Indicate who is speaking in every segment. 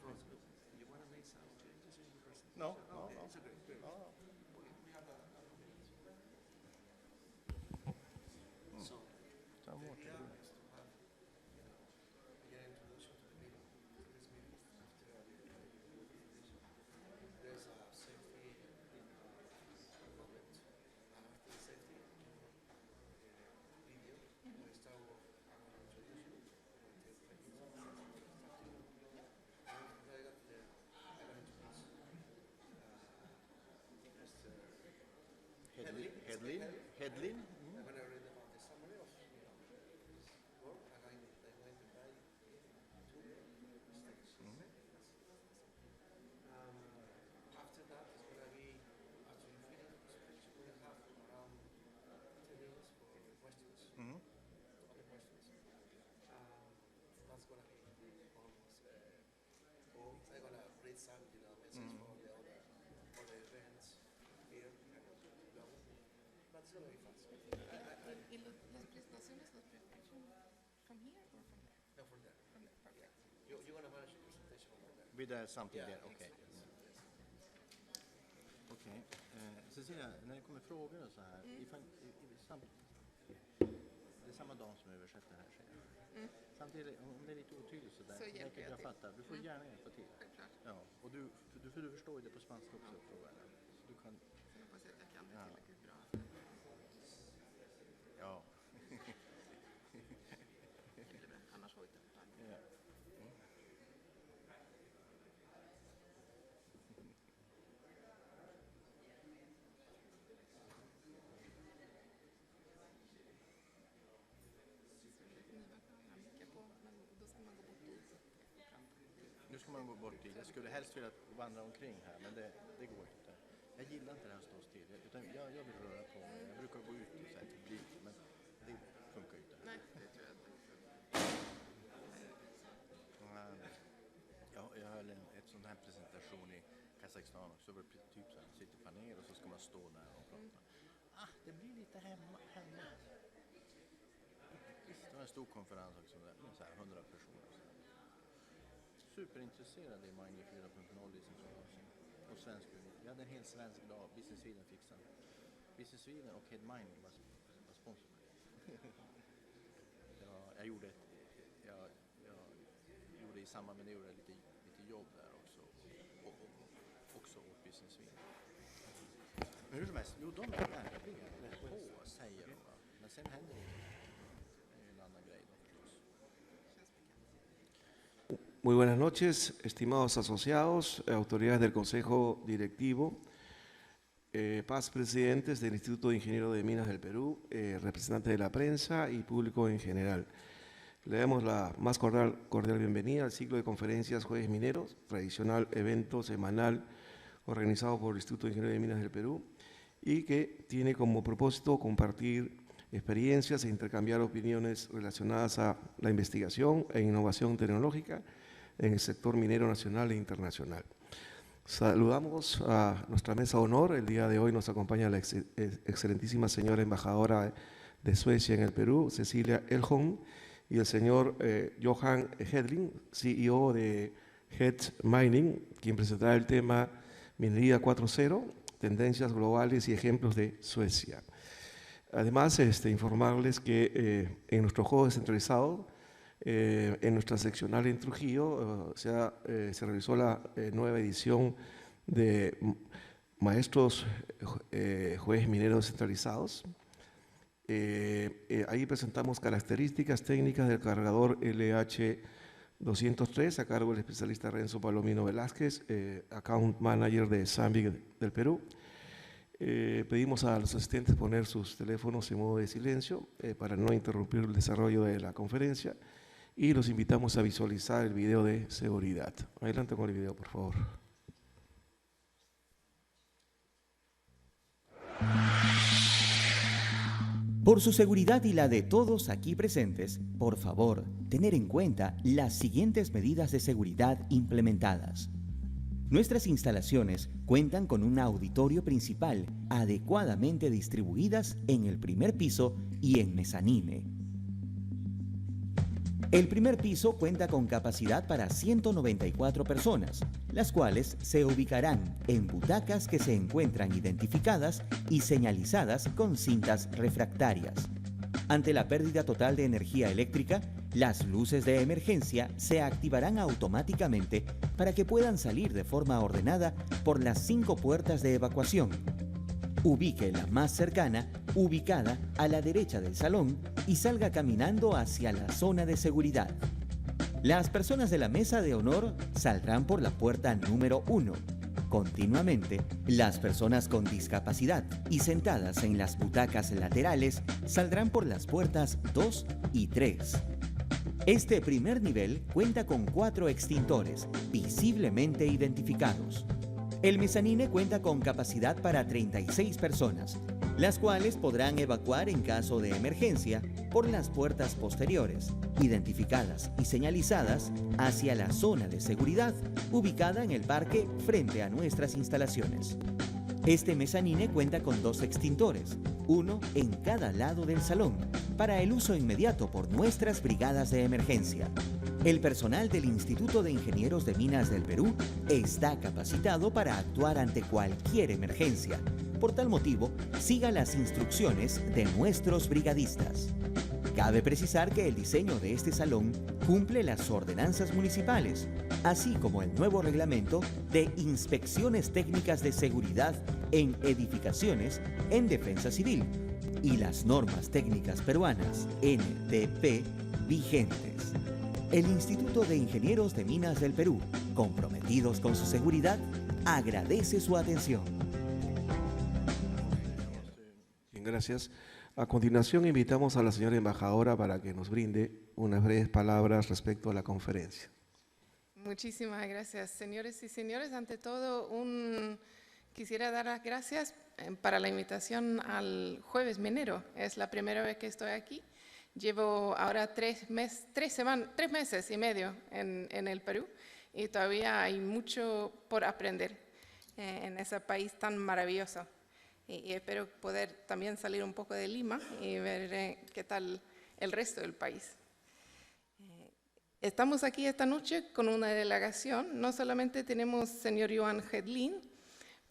Speaker 1: You want to make some changes in your presentation?
Speaker 2: No, no,
Speaker 1: Okay,
Speaker 2: no.
Speaker 1: it's okay. Great.
Speaker 2: No, no.
Speaker 1: We have a minute. So
Speaker 2: Ta
Speaker 1: the
Speaker 2: emot
Speaker 1: idea
Speaker 2: det.
Speaker 1: is to have, a general introduction to the meeting, to this meeting after the presentation. There's a safety moment, and after the safety video, we start with an introduction. We take 5 minutes. I got introduce Mr.
Speaker 2: Hedlin? Hedlin?
Speaker 1: I'm going to read about the summary of his work, and I'm going to invite you to the stage. After that, it's going to be, after you finish the presentation, we're going to have around 10 minutes for questions, other questions. That's going to be almost, or I'm going to read some, messages for all the events here. But it's going to be fast.
Speaker 3: ¿Y las presentaciones las preparan from here or from there?
Speaker 1: No, from there.
Speaker 3: From there, perfect.
Speaker 1: You're going to manage your presentation over there.
Speaker 2: With something there, okej. Okej. Cecilia, när det kommer frågor och så här, det är samma dag som översätter här säger jag. Samtidigt, om det är lite otydligt så där,
Speaker 3: Så hjälper jag
Speaker 1: Mm.
Speaker 3: till.
Speaker 2: fattar. Du får gärna hjälpa till.
Speaker 3: Självklart.
Speaker 2: Ja, och du förstår ju det på spanska också, frågan. Så du kan,
Speaker 3: Så jag hoppas att jag kan det
Speaker 2: Ja.
Speaker 3: tillräckligt bra.
Speaker 2: ja.
Speaker 3: Det blir bra. Annars får vi inte förklara.
Speaker 2: Ja. Nu ska man gå bort dit. Jag skulle helst vilja vandra omkring här, men det går inte. Jag gillar inte det här att stå still. Utan jag vill röra på mig. Jag brukar gå ut och så här publik, men det funkar ju inte.
Speaker 3: Nej, det tror jag inte.
Speaker 2: Ja, jag höll ett sån här presentation i Kazakstan också. Det var typ så här, man sitter i panel och så ska man stå där och prata. Det blir lite hemma. Visst, det var en stor konferens också där, med så här 100 personer. Så här. Superintresserade i Mind 4.0 i Centralasien och svensk unik. Vi hade en hel svensk dag, Business Sweden fixade. Business Sweden och Head Mining var sponsor. Jag gjorde i samband med det gjorde jag lite jobb där också. Och också åt Business Sweden. Men hur som helst, de är verkligen rätt på, säger de. Va? Men sen händer det inte. Det är ju en annan grej då förstås.
Speaker 4: Muy buenas noches, estimados asociados, autoridades del Consejo Directivo, paz presidentes del Instituto de Ingenieros de Minas del Perú, representantes de la prensa y público en general. Le damos la más cordial bienvenida al ciclo de conferencias Jueves Mineros, tradicional evento semanal organizado por el Instituto de Ingenieros de Minas del Perú y que tiene como propósito compartir experiencias e intercambiar opiniones relacionadas a la investigación e innovación tecnológica en el sector minero nacional e internacional. Saludamos a nuestra mesa de honor. El día de hoy nos acompaña la excelentísima señora embajadora de Suecia en el Perú, Cecilia Elholm, y el señor Johan Hedlin, CEO de Head Mining, quien presentará el tema Minería 4.0, tendencias globales y ejemplos de Suecia. Además, informarles que en nuestro juego descentralizado, en nuestra seccional en Trujillo, se realizó la nueva edición de Maestros Jueves Mineros Descentralizados. Ahí presentamos características técnicas del cargador LH203 a cargo del especialista Renzo Palomino Velázquez, Account Manager de Sandvik del Perú. Pedimos a los asistentes poner sus teléfonos en modo de silencio para no interrumpir el desarrollo de la conferencia y los invitamos a visualizar el video de seguridad. Adelante con el video, por favor.
Speaker 5: Por su seguridad y la de todos aquí presentes, por favor, tener en cuenta las siguientes medidas de seguridad implementadas. Nuestras instalaciones cuentan con un auditorio principal adecuadamente distribuidas en el primer piso y en mezanine. El primer piso cuenta con capacidad para 194 personas, las cuales se ubicarán en butacas que se encuentran identificadas y señalizadas con cintas refractarias. Ante la pérdida total de energía eléctrica, las luces de emergencia se activarán automáticamente para que puedan salir de forma ordenada por las 5 puertas de evacuación. Ubique la más cercana, ubicada a la derecha del salón, y salga caminando hacia la zona de seguridad. Las personas de la mesa de honor saldrán por la puerta número 1. Continuamente, las personas con discapacidad y sentadas en las butacas laterales saldrán por las puertas 2 y 3. Este primer nivel cuenta con 4 extintores, visiblemente identificados. El mezanine cuenta con capacidad para 36 personas, las cuales podrán evacuar en caso de emergencia por las puertas posteriores, identificadas y señalizadas hacia la zona de seguridad ubicada en el parque frente a nuestras instalaciones. Este mezanine cuenta con 2 extintores, uno en cada lado del salón, para el uso inmediato por nuestras brigadas de emergencia. El personal del Instituto de Ingenieros de Minas del Perú está capacitado para actuar ante cualquier emergencia. Por tal motivo, siga las instrucciones de nuestros brigadistas. Cabe precisar que el diseño de este salón cumple las ordenanzas municipales, así como el nuevo reglamento de inspecciones técnicas de seguridad en edificaciones en defensa civil y las normas técnicas peruanas NTP vigentes. El Instituto de Ingenieros de Minas del Perú, comprometidos con su seguridad, agradece su atención.
Speaker 4: Bien, gracias. A continuación invitamos a la señora embajadora para que nos brinde unas breves palabras respecto a la conferencia.
Speaker 3: Muchísimas gracias, señores y señores. Ante todo, quisiera dar las gracias para la invitación al Jueves Minero. Es la primera vez que estoy aquí. Llevo ahora 3 meses y medio en el Perú y todavía hay mucho por aprender en ese país tan maravilloso. Y espero poder también salir un poco de Lima y ver qué tal el resto del país. Estamos aquí esta noche con una delegación. No solamente tenemos señor Johan Hedlin,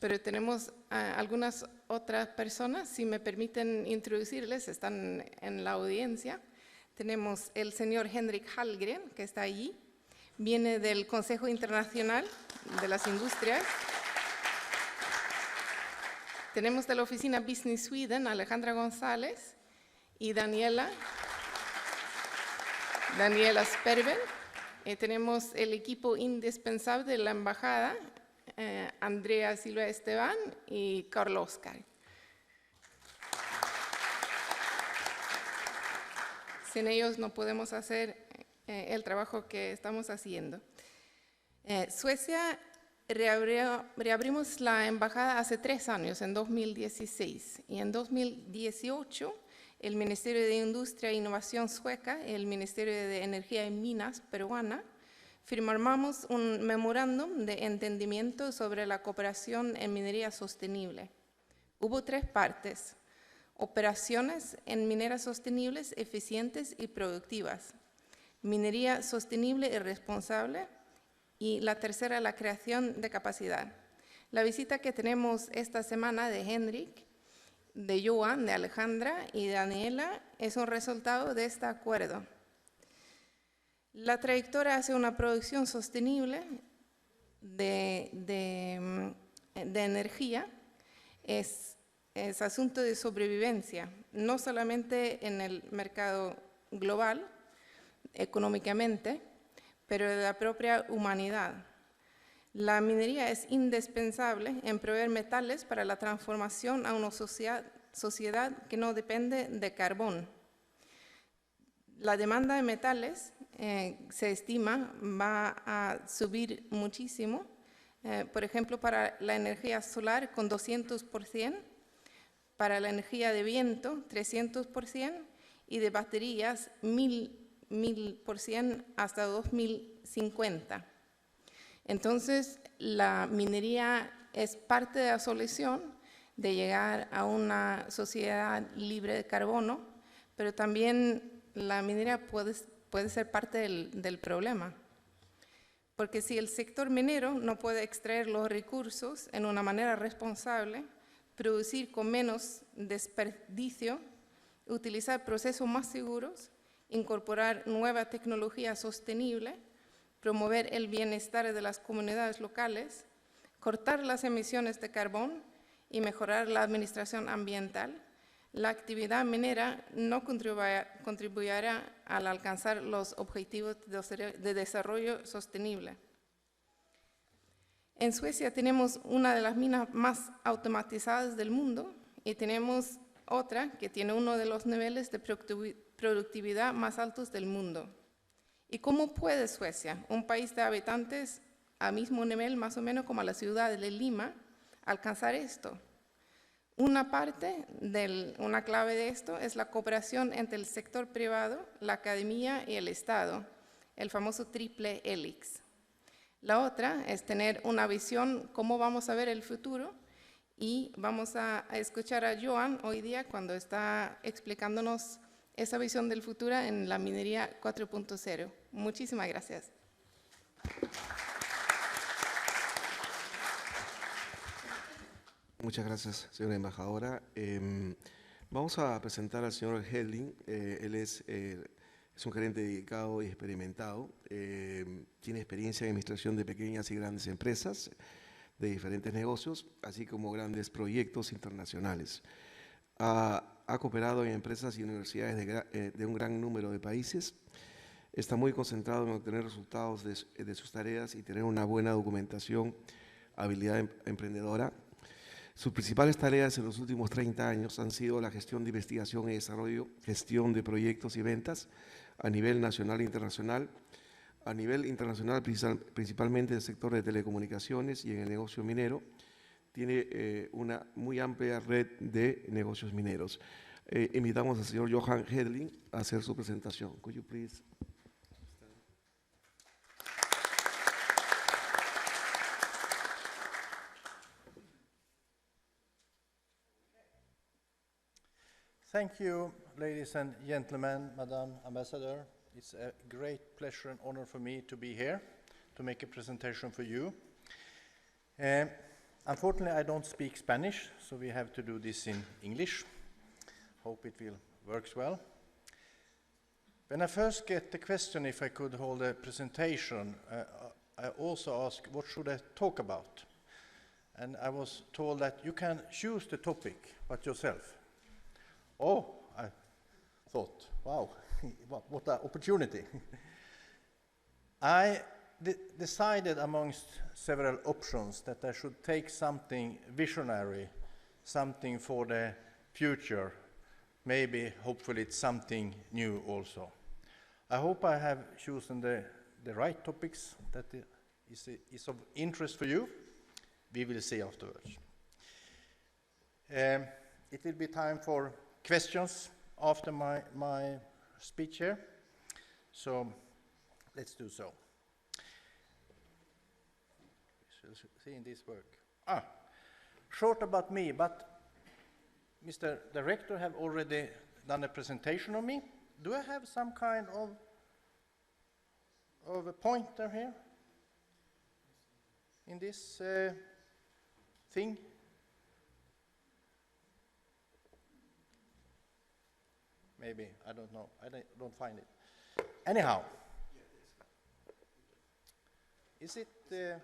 Speaker 3: pero tenemos algunas otras personas, si me permiten introducirles, están en la audiencia. Tenemos el señor Henrik Hallgren, que está allí, viene del Consejo Internacional de las Industrias. Tenemos de la oficina Business Sweden, Alejandra González y Daniela Sperben. Tenemos el equipo indispensable de la embajada, Andrea Silva Esteban y Carlos Oscar. Sin ellos no podemos hacer el trabajo que estamos haciendo. Suecia reabrimos la embajada hace 3 años, en 2016, y en 2018 el Ministerio de Industria e Innovación sueca y el Ministerio de Energía y Minas peruana firmamos un memorándum de entendimiento sobre la cooperación en minería sostenible. Hubo 3 partes: operaciones en mineras sostenibles, eficientes y productivas, minería sostenible y responsable, y la tercera, la creación de capacidad. La visita que tenemos esta semana de Henrik, de Johan, de Alejandra y de Daniela es un resultado de este acuerdo. La trayectoria hacia una producción sostenible de energía es asunto de sobrevivencia, no solamente en el mercado global, económicamente, pero de la propia humanidad. La minería es indispensable en proveer metales para la transformación a una sociedad que no depende de carbón. La demanda de metales se estima va a subir muchísimo, por ejemplo, para la energía solar con 200%, para la energía de viento 300% y de baterías 1000% hasta 2050. Entonces, la minería es parte de la solución de llegar a una sociedad libre de carbono, pero también la minería puede ser parte del problema. Porque si el sector minero no puede extraer los recursos en una manera responsable, producir con menos desperdicio, utilizar procesos más seguros, incorporar nueva tecnología sostenible, promover el bienestar de las comunidades locales, cortar las emisiones de carbón y mejorar la administración ambiental, la actividad minera no contribuirá al alcanzar los objetivos de desarrollo sostenible. En Suecia tenemos una de las minas más automatizadas del mundo y tenemos otra que tiene uno de los niveles de productividad más altos del mundo. ¿Y cómo puede Suecia, un país de habitantes al mismo nivel más o menos como la ciudad de Lima, alcanzar esto? Una clave de esto es la cooperación entre el sector privado, la academia y el Estado, el famoso triple hélice. La otra es tener una visión cómo vamos a ver el futuro, y vamos a escuchar a Johan hoy día cuando está explicándonos esa visión del futuro en la minería 4.0. Muchísimas gracias.
Speaker 4: Muchas gracias, señora embajadora. Vamos a presentar al señor Hedling. Él es un gerente dedicado y experimentado. Tiene experiencia en administración de pequeñas y grandes empresas de diferentes negocios, así como grandes proyectos internacionales. Ha cooperado en empresas y universidades de un gran número de países. Está muy concentrado en obtener resultados de sus tareas y tener una buena documentación, habilidad emprendedora. Sus principales tareas en los últimos 30 años han sido la gestión de investigación y desarrollo, gestión de proyectos y ventas a nivel nacional e internacional. A nivel internacional, principalmente en el sector de telecomunicaciones y en el negocio minero, tiene una muy amplia red de negocios mineros. Invitamos al señor Johan Hedling a hacer su presentación. Could you please?
Speaker 6: Thank you, ladies and gentlemen, Madam Ambassador. It's a great pleasure and honor for me to be here to make a presentation for you. Unfortunately, I don't speak Spanish, so we have to do this in English. Hope it will work well. When I first get the question if I could hold a presentation, I also asked what should I talk about? And I was told that you can choose the topic, but yourself. Oh, I thought, wow, what an opportunity. I decided amongst several options that I should take something visionary, something for the future, maybe, hopefully, it's something new also. I hope I have chosen the right topics that is of interest for you. We will see afterwards. It will be time for questions after my speech here, so let's do so. We shall see in this work. Short about me, but Mr. Director have already done a presentation of me. Do I have some kind of a pointer here in this thing? Maybe, I don't know. I don't find it. Anyhow, is it? There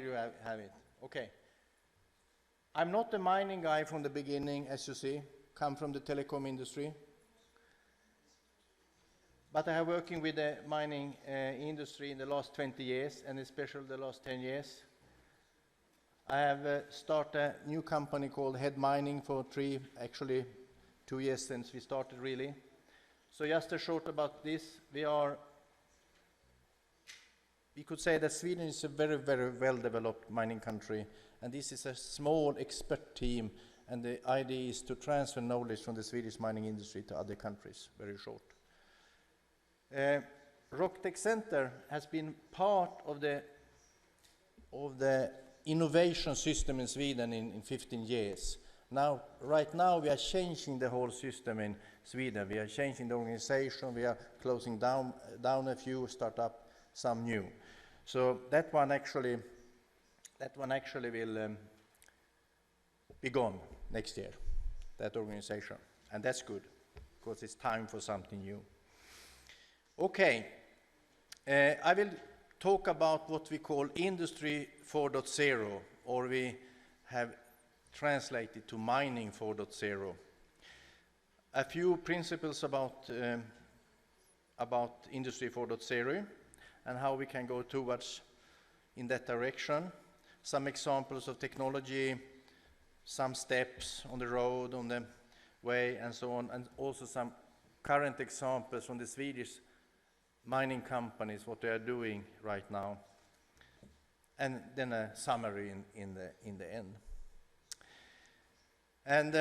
Speaker 6: you have it. Okay. I'm not a mining guy from the beginning, as you see. Come from the telecom industry. But I have working with the mining industry in the last 20 years, and especially the last 10 years. I have started a new company called Head Mining for 2 years since we started, really. So just a short about this. We could say that Sweden is a very, very well-developed mining country, and this is a small expert team, and the idea is to transfer knowledge from the Swedish mining industry to other countries, very short. Rocktech Center has been part of the innovation system in Sweden in 15 years. Now, right now, we are changing the whole system in Sweden. We are changing the organization. We are closing down a few, start up some new. So that one actually will be gone next year, that organization. And that's good, because it's time for something new. Okay, I will talk about what we call Industry 4.0, or we have translated to Mining 4.0. A few principles about Industry 4.0 and how we can go towards in that direction. Some examples of technology, some steps on the road, on the way, and so on, and also some current examples from the Swedish mining companies, what they are doing right now, and then a summary in the end. And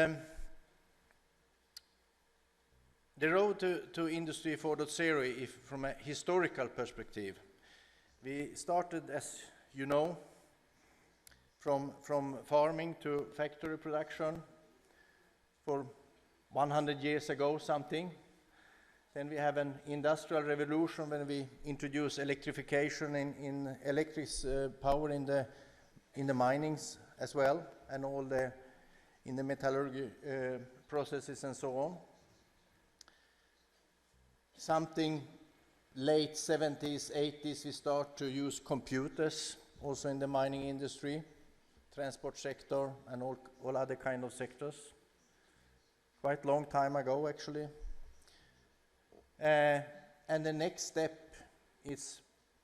Speaker 6: the road to Industry 4.0, if from a historical perspective, we started, as you know, from farming to factory production for 100 years ago, something. Then we have an industrial revolution when we introduce electrification in electric power in the minings as well, and all in the metallurgy processes and so on. Something late 70s, 80s, we start to use computers also in the mining industry, transport sector, and all other kind of sectors. Quite long time ago, actually. And the next step is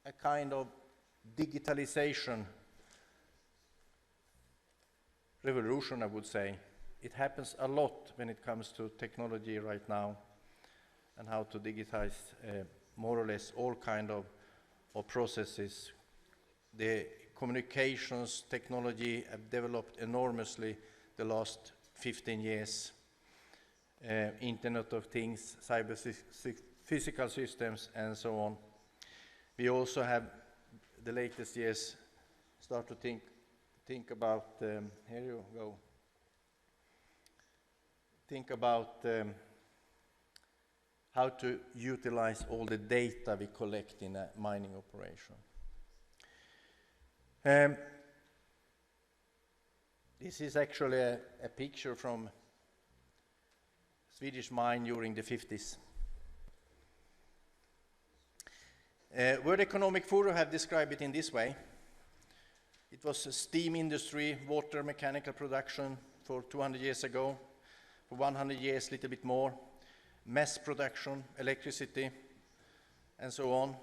Speaker 6: a kind of digitalization revolution, I would say. It happens a lot when it comes to technology right now, and how to digitize more or less all kind of processes. The communications technology have developed enormously the last 15 years. Internet of Things, physical systems, and so on. We also have, the latest years, start to think about, here you go, think about how to utilize all the data we collect in a mining operation. This is actually a picture from Swedish mine during the 50s. World Economic Forum have described it in this way. It was a steam industry, water, mechanical production for 200 years ago. For 100 years, a little bit more. Mass production, electricity, and so on.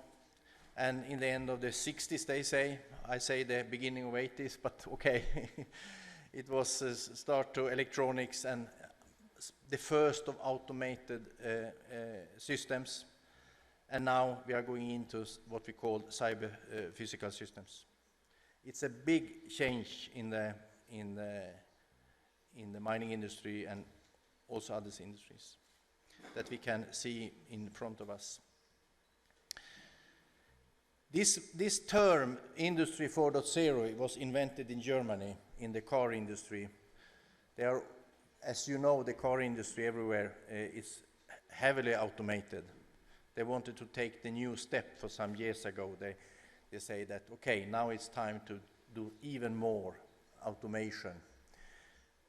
Speaker 6: And in the end of the 60s, they say, I say the beginning of 80s, but okay. It was start to electronics and the first of automated systems, and now we are going into what we call cyber physical systems. It's a big change in the mining industry and also other industries that we can see in front of us. This term, Industry 4.0, was invented in Germany in the car industry. They are, as you know, the car industry everywhere is heavily automated. They wanted to take the new step for some years ago. They say that, okay, now it's time to do even more automation.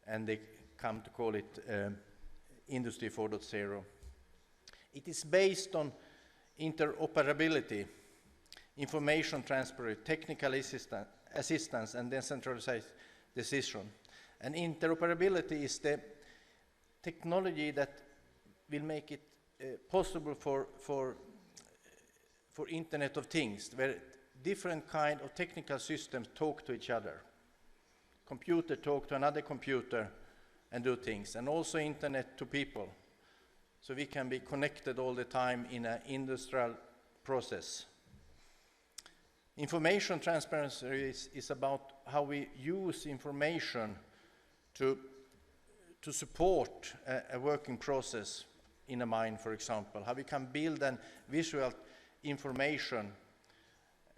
Speaker 6: And they come to call it Industry 4.0. It is based on interoperability, information transfer, technical assistance, and decentralized decision. And interoperability is the technology that will make it possible for Internet of Things, where different kind of technical systems talk to each other. Computer talk to another computer and do things, and also Internet to people. So we can be connected all the time in an industrial process. Information transparency is about how we use information to support a working process in a mine, for example. How we can build and visual information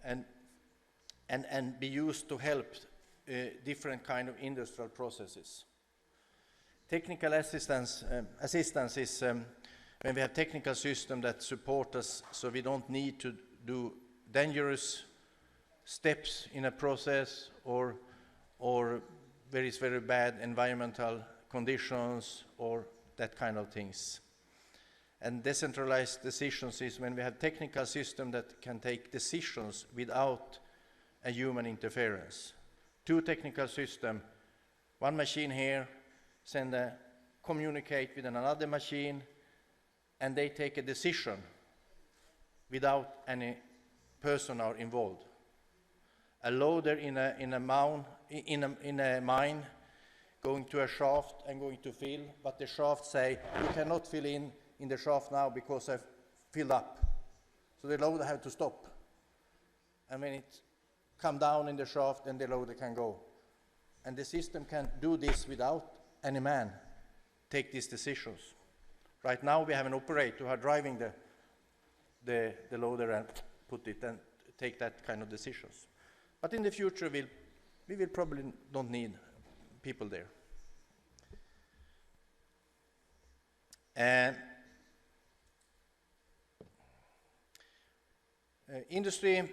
Speaker 6: and be used to help different kind of industrial processes. Technical assistance is when we have technical systems that support us, so we don't need to do dangerous steps in a process or where it's very bad environmental conditions or that kind of things. And decentralized decisions is when we have technical systems that can take decisions without a human interference. Two technical systems, one machine here, communicate with another machine, and they take a decision without any personnel involved. A loader in a mine going to a shaft and going to fill, but the shaft say, you cannot fill in the shaft now because I've filled up. So the loader have to stop. And when it come down in the shaft, then the loader can go. And the system can do this without any man take these decisions. Right now we have an operator who are driving the loader and put it and take that kind of decisions. But in the future we will probably don't need people there. And Industry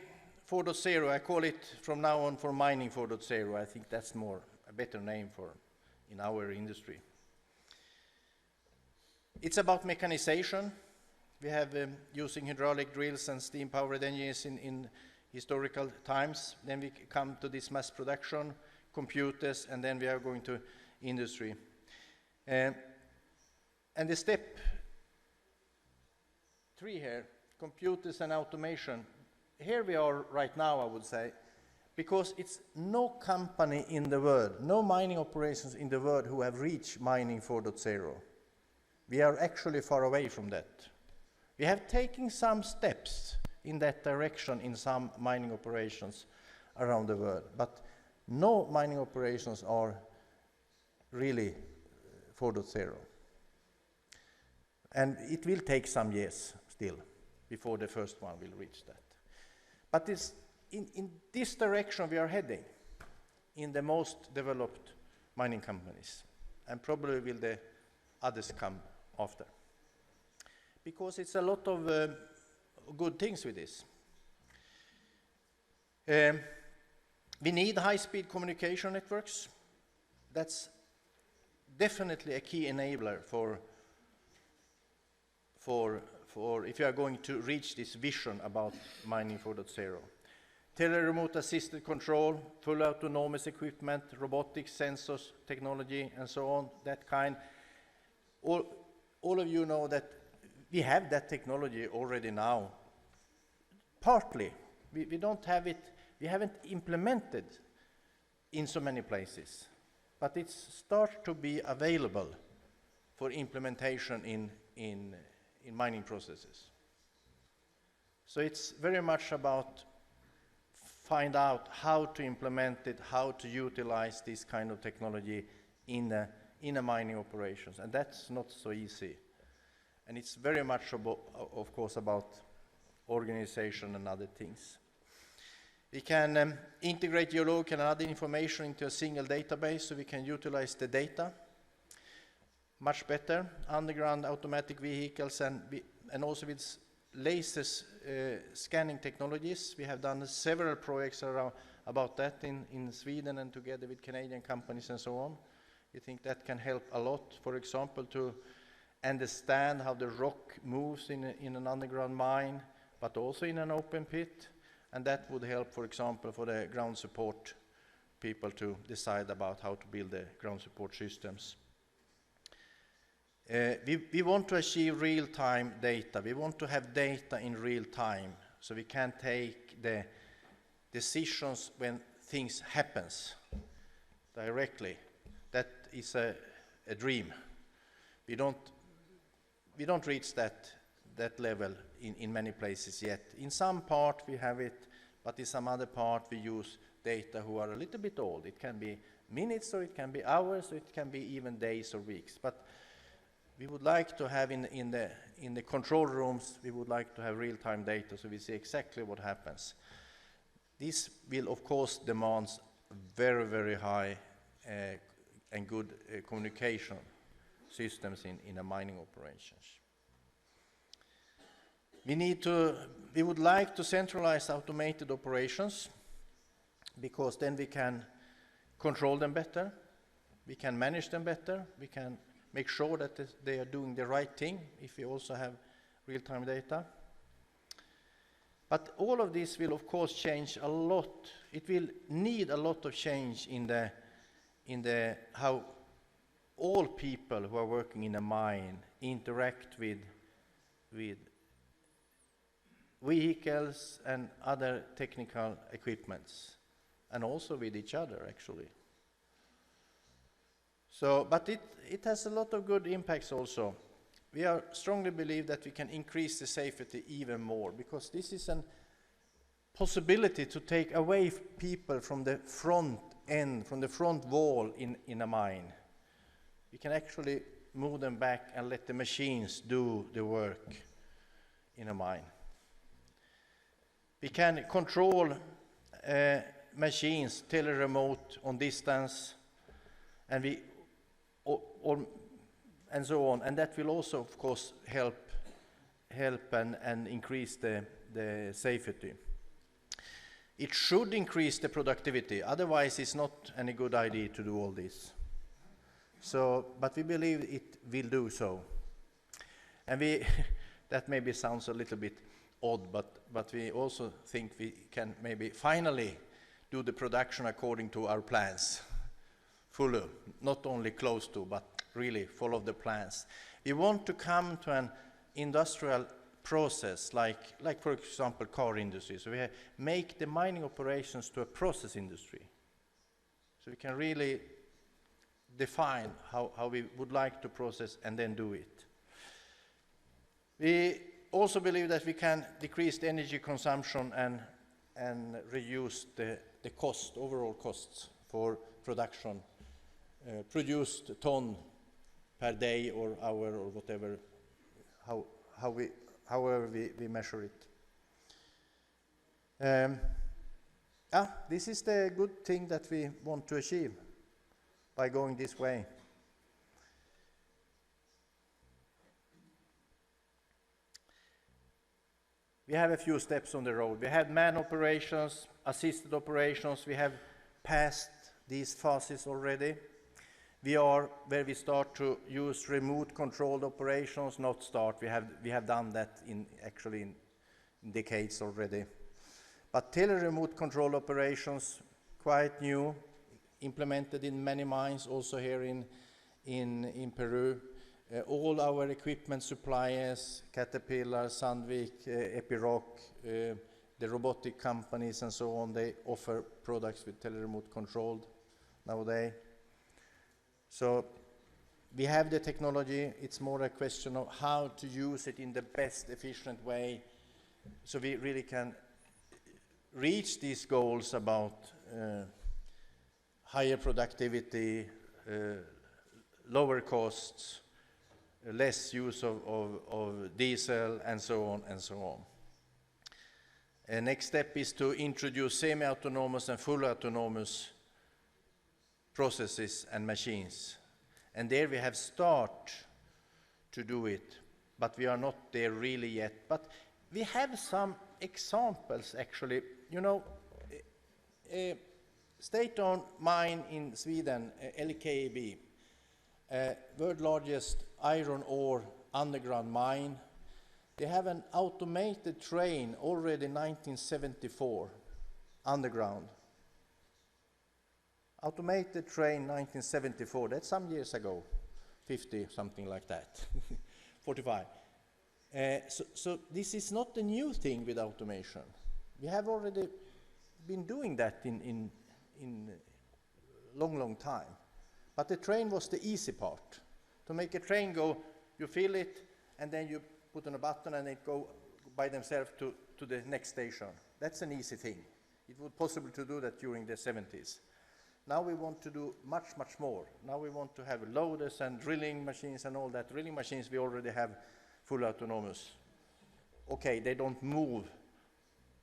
Speaker 6: 4.0, I call it from now on for Mining 4.0. I think that's a better name for in our industry. It's about mechanization. We have using hydraulic drills and steam-powered engines in historical times. Then we come to this mass production, computers, and then we are going to industry. And the step 3 here, computers and automation. Here we are right now, I would say, because it's no company in the world, no mining operations in the world who have reached mining 4.0. We are actually far away from that. We have taken some steps in that direction in some mining operations around the world, but no mining operations are really 4.0. And it will take some years still before the first one will reach that. But it's in this direction we are heading in the most developed mining companies, and probably will the others come after. Because it's a lot of good things with this. We need high-speed communication networks. That's definitely a key enabler for if you are going to reach this vision about mining 4.0. Tele-remote assisted control, full autonomous equipment, robotics, sensors, technology, and so on, that kind. All of you know that we have that technology already now. Partly, we don't have it, we haven't implemented in so many places, but it starts to be available for implementation in mining processes. So it's very much about find out how to implement it, how to utilize this kind of technology in a mining operations, and that's not so easy. And it's very much about, of course, about organization and other things. We can integrate geological and other information into a single database so we can utilize the data much better. Underground automatic vehicles and also with lasers scanning technologies. We have done several projects about that in Sweden and together with Canadian companies and so on. We think that can help a lot, for example, to understand how the rock moves in an underground mine, but also in an open pit. And that would help, for example, for the ground support people to decide about how to build the ground support systems. We want to achieve real-time data. We want to have data in real time, so we can take the decisions when things happens directly. That is a dream. We don't reach that level in many places yet. In some part we have it, but in some other part we use data who are a little bit old. It can be minutes, or it can be hours, or it can be even days or weeks. But we would like to have in the control rooms, we would like to have real-time data so we see exactly what happens. This will, of course, demand very, very high and good communication systems in a mining operations. We would like to centralize automated operations, because then we can control them better, we can manage them better, we can make sure that they are doing the right thing if we also have real-time data. But all of this will of course change a lot. It will need a lot of change in the how all people who are working in a mine interact with vehicles and other technical equipments, and also with each other actually. So, but it has a lot of good impacts also. We strongly believe that we can increase the safety even more, because this is a possibility to take away people from the front end, from the front wall in a mine. We can actually move them back and let the machines do the work in a mine. We can control machines, tele-remote, on distance, and and so on. And that will also, of course, help and increase the safety. It should increase the productivity. Otherwise, it's not any good idea to do all this. So, but we believe it will do so. And that maybe sounds a little bit odd, but we also think we can maybe finally do the production according to our plans, fully, not only close to, but really follow the plans. We want to come to an industrial process, like for example car industry. So we make the mining operations to a process industry. So we can really define how we would like to process and then do it. We also believe that we can decrease the energy consumption and reduce the overall costs for production, produced ton per day or hour or whatever, however we measure it. This is the good thing that we want to achieve by going this way. We have a few steps on the road. We had man operations, assisted operations. We have passed these phases already. We are where we start to use remote controlled operations, not start. We have done that in decades already. But tele-remote control operations, quite new, implemented in many mines, also here in Peru. All our equipment suppliers, Caterpillar, Sandvik, Epiroc, the robotic companies and so on, they offer products with tele-remote controlled nowadays. So we have the technology. It's more a question of how to use it in the best efficient way, so we really can reach these goals about higher productivity, lower costs, less use of diesel, and so on and so on. Next step is to introduce semi-autonomous and fully autonomous processes and machines. And there we have start to do it, but we are not there really yet. But we have some examples actually. You know, a state-owned mine in Sweden, LKAB, world largest iron ore underground mine. They have an automated train already in 1974, underground. Automated train 1974, that's some years ago, 50, something like that, 45. So this is not a new thing with automation. We have already been doing that in long time. But the train was the easy part. To make a train go, you fill it, and then you put on a button and it go by themselves to the next station. That's an easy thing. It was possible to do that during the 70s. Now we want to do much more. Now we want to have loaders and drilling machines and all that. Drilling machines we already have full autonomous. Okay, they don't move.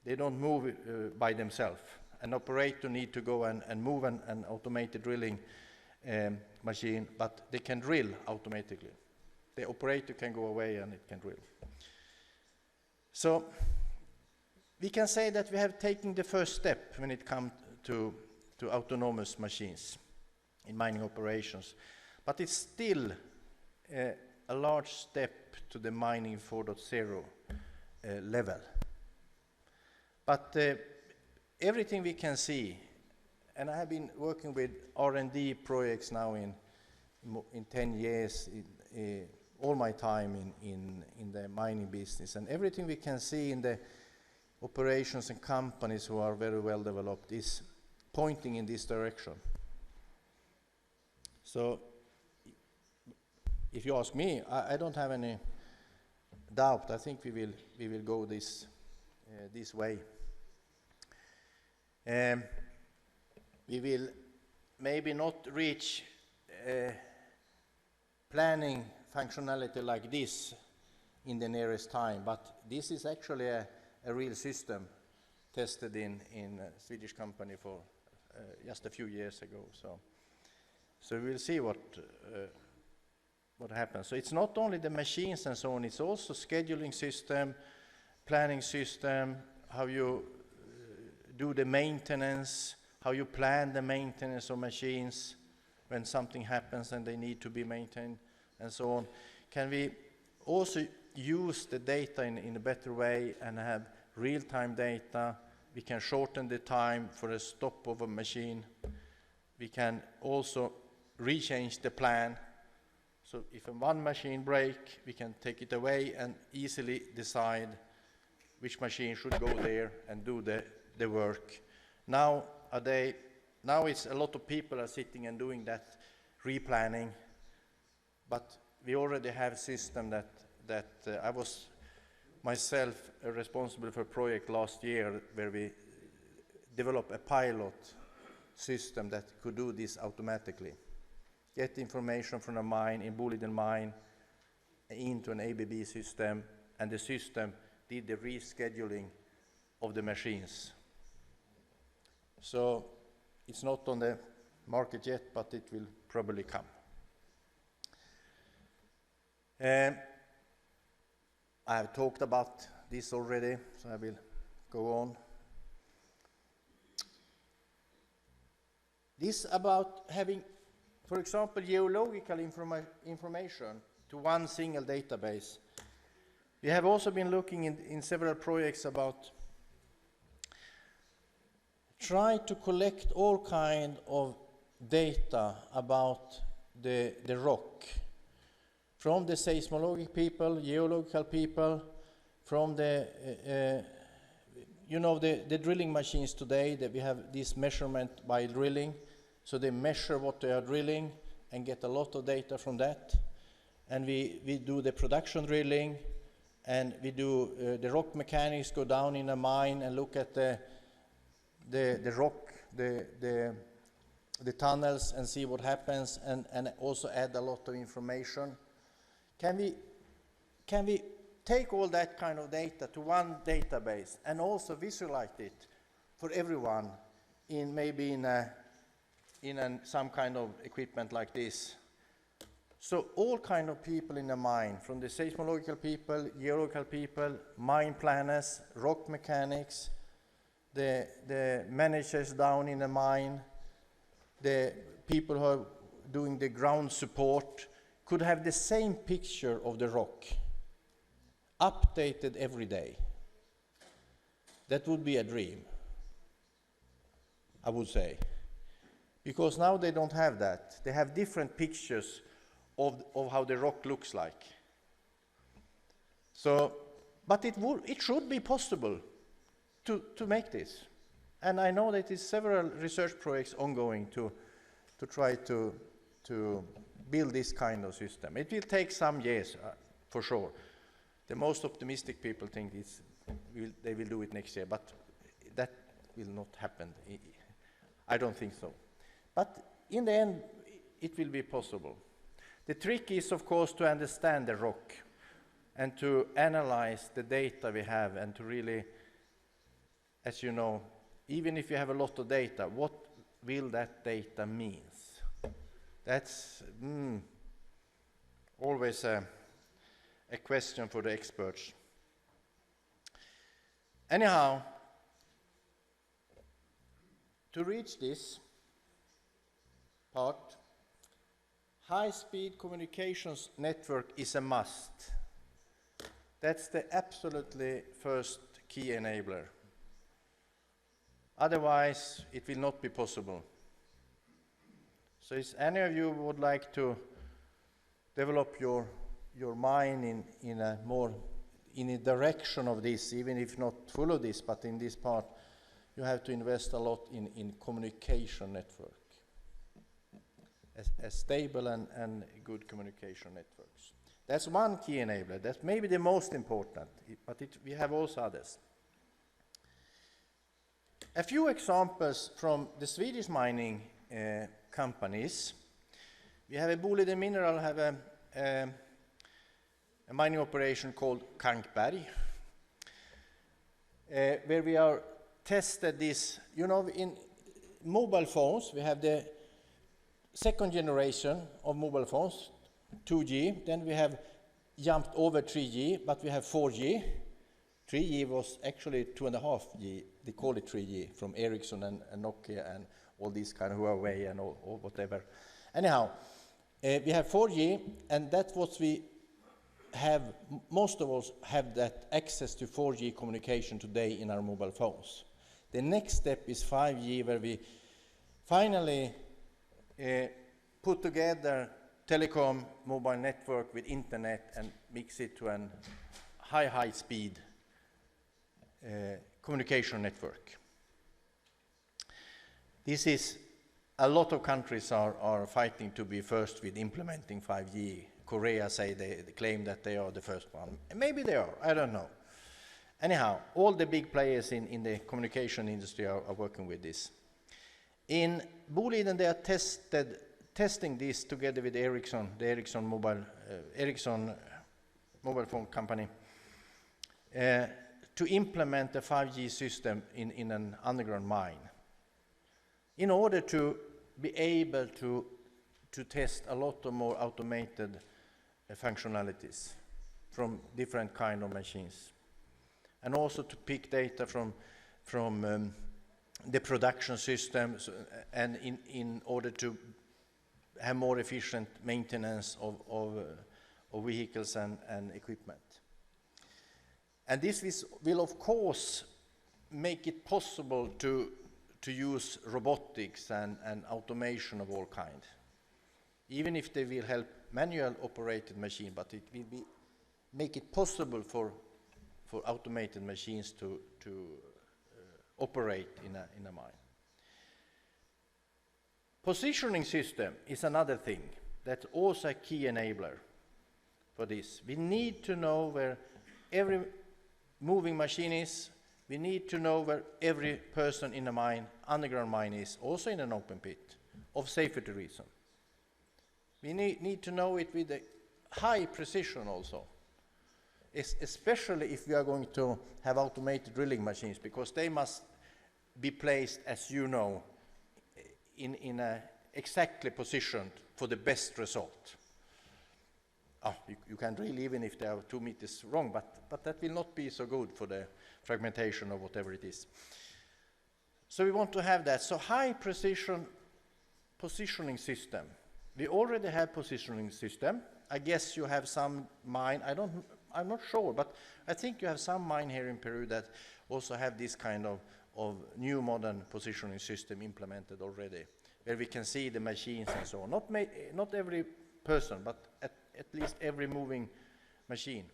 Speaker 6: They don't move by themselves. An operator need to go and move an automated drilling machine, but they can drill automatically. The operator can go away and it can drill. So we can say that we have taken the first step when it comes to autonomous machines in mining operations, but it's still a large step to the mining 4.0 level. But everything we can see, and I have been working with R&D projects now in 10 years, all my time in the mining business, and everything we can see in the operations and companies who are very well developed is pointing in this direction. So if you ask me, I don't have any doubt. I think we will go this way. We will maybe not reach planning functionality like this in the nearest time, but this is actually a real system tested in a Swedish company for just a few years ago. So we will see what happens. So it's not only the machines and so on, it's also scheduling system, planning system, how you do the maintenance, how you plan the maintenance of machines when something happens and they need to be maintained and so on. Can we also use the data in a better way and have real-time data? We can shorten the time for a stop of a machine. We can also rechange the plan. So if one machine breaks, we can take it away and easily decide which machine should go there and do the work. Now it's a lot of people are sitting and doing that replanning, but we already have a system that I was myself responsible for a project last year where we developed a pilot system that could do this automatically. Get information from a mine in Boliden mine into an ABB system, and the system did the rescheduling of the machines. So it's not on the market yet, but it will probably come. I have talked about this already, so I will go on. This about having, for example, geological information to one single database. We have also been looking in several projects about try to collect all kind of data about the rock, from the seismologic people, geological people, from the the drilling machines today, that we have this measurement by drilling, so they measure what they are drilling and get a lot of data from that. And we do the production drilling, and we do the rock mechanics, go down in a mine and look at the rock, the tunnels, and see what happens, and also add a lot of information. Can we take all that kind of data to one database and also visualize it for everyone in maybe in some kind of equipment like this? So all kind of people in the mine, from the seismological people, geological people, mine planners, rock mechanics, the managers down in the mine, the people who are doing the ground support, could have the same picture of the rock, updated every day. That would be a dream, I would say. Because now they don't have that. They have different pictures of how the rock looks like. So, but it should be possible to make this. And I know that there's several research projects ongoing to try to build this kind of system. It will take some years, for sure. The most optimistic people think they will do it next year, but that will not happen. I don't think so. But in the end, it will be possible. The trick is, of course, to understand the rock and to analyze the data we have, and to really, as you know, even if you have a lot of data, what will that data mean? That's always a question for the experts. Anyhow, to reach this part, high-speed communications network is a must. That's the absolutely first key enabler. Otherwise, it will not be possible. So if any of you would like to develop your mind in a direction of this, even if not full of this, but in this part, you have to invest a lot in communication network. A stable and good communication networks. That's one key enabler. That's maybe the most important, but we have also others. A few examples from the Swedish mining companies. We have a Boliden Mineral have a mining operation called Kankberg, where we are tested this. You know, in mobile phones, we have the second generation of mobile phones, 2G. Then we have jumped over 3G, but we have 4G. 3G was actually 2.5G. They call it 3G from Ericsson and Nokia and all these kind of Huawei and all whatever. Anyhow, we have 4G, and that's what we have. Most of us have that access to 4G communication today in our mobile phones. The next step is 5G, where we finally put together telecom mobile network with internet and mix it to a high speed communication network. This is a lot of countries are fighting to be first with implementing 5G. Korea say they claim that they are the first one. Maybe they are, I don't know. Anyhow, all the big players in the communication industry are working with this. In Boliden, they are testing this together with Ericsson, the Ericsson mobile phone company, to implement a 5G system in an underground mine, in order to be able to test a lot of more automated functionalities from different kind of machines, and also to pick data from the production systems, and in order to have more efficient maintenance of vehicles and equipment. And this will of course make it possible to use robotics and automation of all kinds, even if they will help manual operated machine, but it will make it possible for automated machines to operate in a mine. Positioning system is another thing that's also a key enabler for this. We need to know where every moving machine is. We need to know where every person in a mine, underground mine, is, also in an open pit, of safety reason. We need to know it with a high precision also, especially if we are going to have automated drilling machines, because they must be placed, as you know, in a exactly positioned for the best result. You can drill even if they are 2 meters wrong, but that will not be so good for the fragmentation or whatever it is. So we want to have that. So high precision positioning system. We already have positioning system. I guess you have some mine. I'm not sure, but I think you have some mine here in Peru that also have this kind of new modern positioning system implemented already, where we can see the machines and so on. Not every person, but at least every moving machine.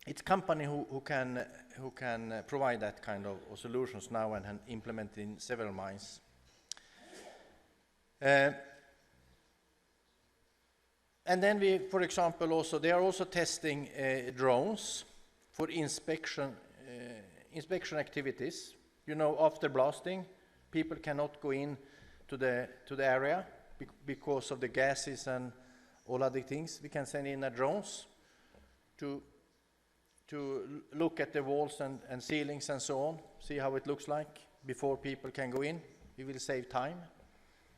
Speaker 6: It's company who can provide that kind of solutions now and implement in several mines. And then we, for example, they are also testing drones for inspection activities. You know, after blasting, people cannot go in to the area because of the gases and all other things. We can send in drones to look at the walls and ceilings and so on, see how it looks like before people can go in. We will save time.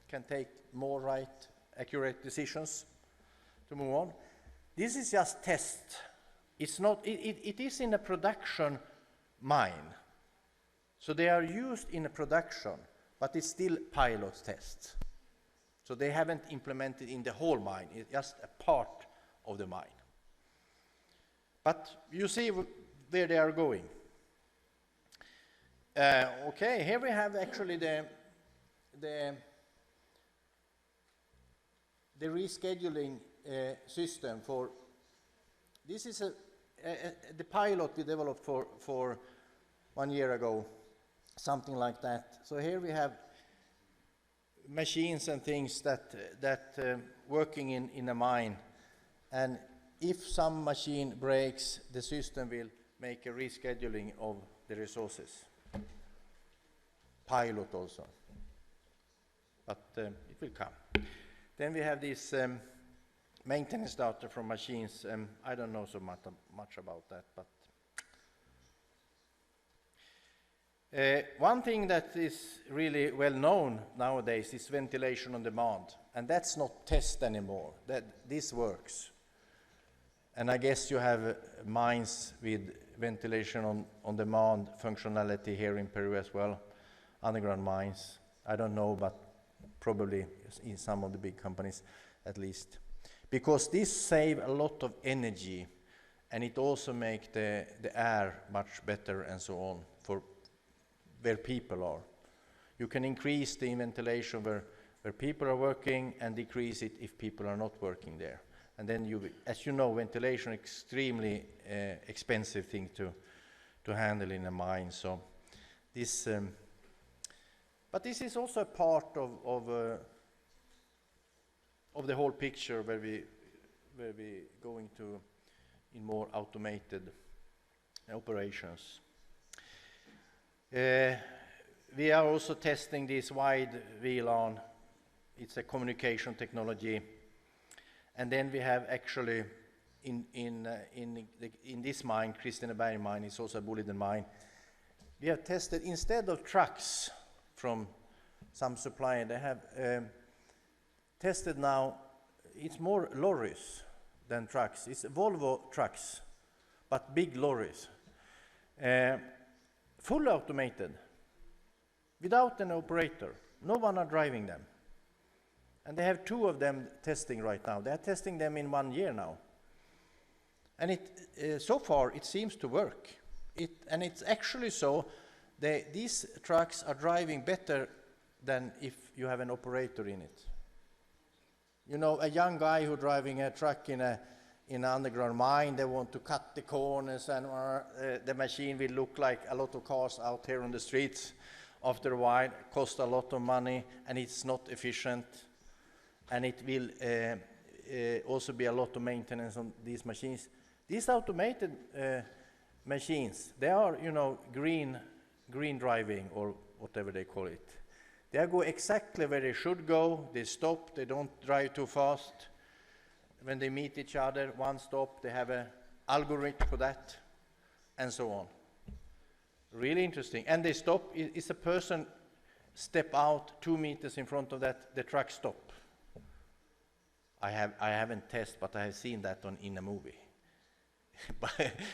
Speaker 6: can take more right, accurate decisions to move on. This is just test. It's not, it is in a production mine. So they are used in a production, but it's still pilot tests. So they haven't implemented in the whole mine, it's just a part of the mine. But you see where they are going. Okay, here we have actually the rescheduling system for, this is the pilot we developed for 1 year ago, something like that. So here we have machines and things that working in a mine, and if some machine breaks, the system will make a rescheduling of the resources. Pilot also, but it will come. Then we have this maintenance data from machines. I don't know so much about that, but one thing that is really well known nowadays is ventilation on demand, and that's not test anymore. This works, and I guess you have mines with ventilation on demand functionality here in Peru as well, underground mines. I don't know, but probably in some of the big companies at least, because this saves a lot of energy, and it also makes the air much better and so on for where people are. You can increase the ventilation where people are working and decrease it if people are not working there. And then you, as you know, ventilation is extremely expensive thing to handle in a mine. So this, but this is also a part of the whole picture where we going to in more automated operations. We are also testing this wide VLAN. It's a communication technology. And then we have actually in this mine, Kristineberg mine, is also a Boliden mine. We have tested, instead of trucks from some supplier, they have tested now, it's more lorries than trucks. It's Volvo trucks, but big lorries. Fully automated, without an operator. No one are driving them. And they have 2 of them testing right now. They are testing them in 1 year now. And so far it seems to work. And it's actually so, these trucks are driving better than if you have an operator in it. You know, a young guy who driving a truck in an underground mine, they want to cut the corners, and the machine will look like a lot of cars out here on the streets. After a while, cost a lot of money, and it's not efficient. And it will also be a lot of maintenance on these machines. These automated machines, they are, you know, green driving, or whatever they call it. They go exactly where they should go. They stop. They don't drive too fast. When they meet each other, one stop. They have an algorithm for that, and so on. Really interesting. And they stop. Is a person step out 2 meters in front of that, the truck stop. I haven't tested, but I have seen that in a movie. But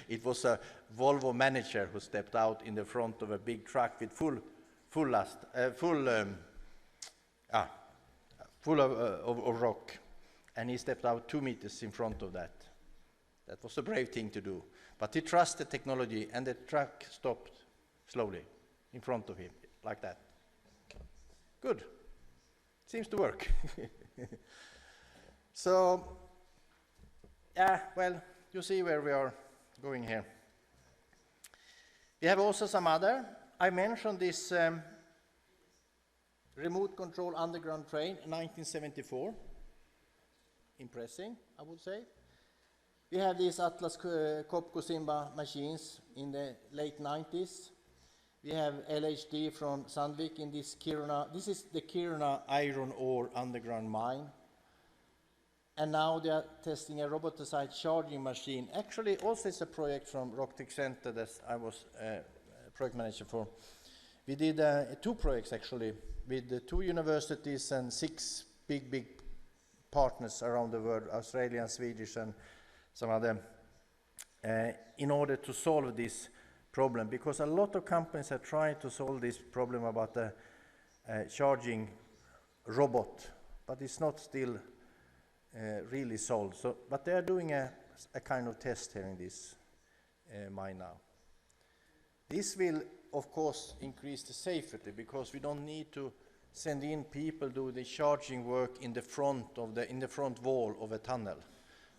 Speaker 6: it was a Volvo manager who stepped out in the front of a big truck with full of rock, and he stepped out 2 meters in front of that. That was a brave thing to do. But he trusted technology, and the truck stopped slowly in front of him, like that. Good. Seems to work. So, well, you see where we are going here. We have also some other. I mentioned this remote control underground train in 1974. Impressive, I would say. We have these Atlas Copco Simba machines in the late 90s. We have LHD from Sandvik in this Kiruna. This is the Kiruna iron ore underground mine. And now they are testing a roboticized charging machine. Actually, also it's a project from Rocktech Center that I was project manager for. We did 2 projects actually with 2 universities and 6 big partners around the world, Australian, Swedish and some other, in order to solve this problem, because a lot of companies have tried to solve this problem about the charging robot, but it's not still really solved. So, but they are doing a kind of test here in this mine now. This will, of course, increase the safety, because we don't need to send in people do the charging work in the front wall of a tunnel,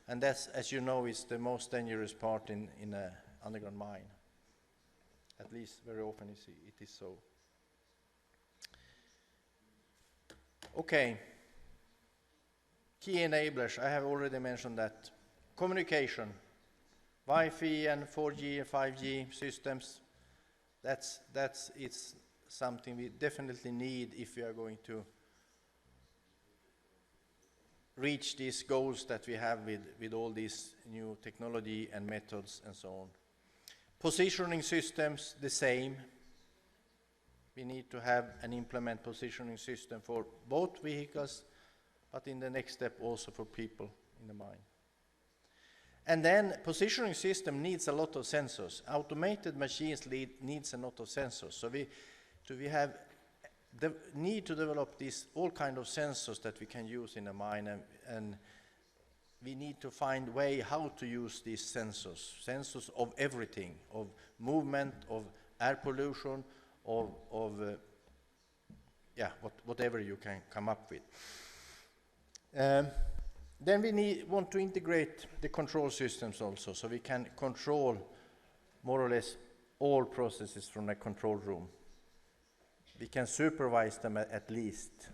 Speaker 6: and that's, as you know, is the most dangerous part in an underground mine. At least very often it is so. Okay. Key enablers, I have already mentioned that. Communication, Wi-Fi and 4G and 5G systems, it's something we definitely need if we are going to reach these goals that we have with all these new technology and methods and so on. Positioning systems, the same. We need to have and implement positioning system for both vehicles, but in the next step also for people in the mine. And then positioning system needs a lot of sensors. Automated machines needs a lot of sensors. So we have the need to develop these all kind of sensors that we can use in a mine, and we need to find way how to use these sensors of everything, of movement, of air pollution, of whatever you can come up with. Then we want to integrate the control systems also, so we can control more or less all processes from the control room. We can supervise them at least,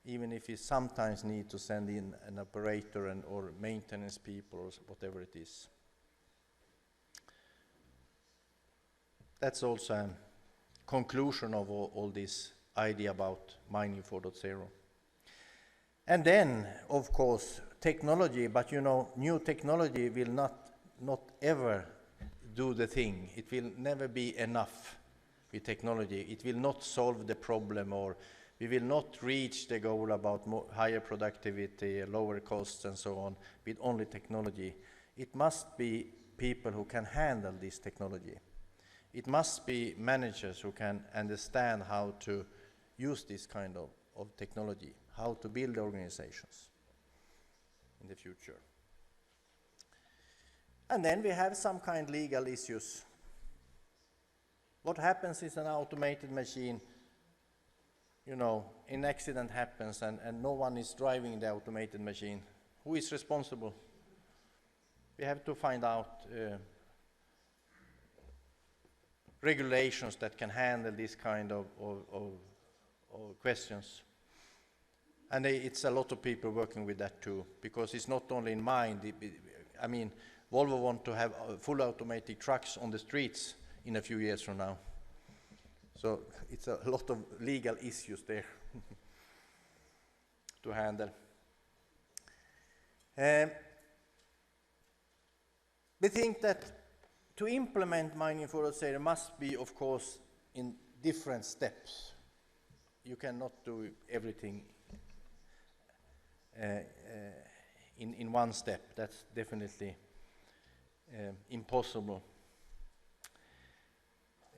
Speaker 6: even if we sometimes need to send in an operator or maintenance people or whatever it is. That's also a conclusion of all this idea about mining 4.0. And then, of course, technology, but you know, new technology will not ever do the thing. It will never be enough with technology. It will not solve the problem, or we will not reach the goal about higher productivity, lower costs and so on with only technology. It must be people who can handle this technology. It must be managers who can understand how to use this kind of technology, how to build organizations in the future. And then we have some kind of legal issues. What happens is an automated machine, you know, an accident happens and no one is driving the automated machine. Who is responsible? We have to find out regulations that can handle this kind of questions. And it's a lot of people working with that too, because it's not only in mind. I mean, Volvo want to have full automatic trucks on the streets in a few years from now. So it's a lot of legal issues there to handle. We think that to implement mining 4.0 must be, of course, in different steps. You cannot do everything in one step. That's definitely impossible.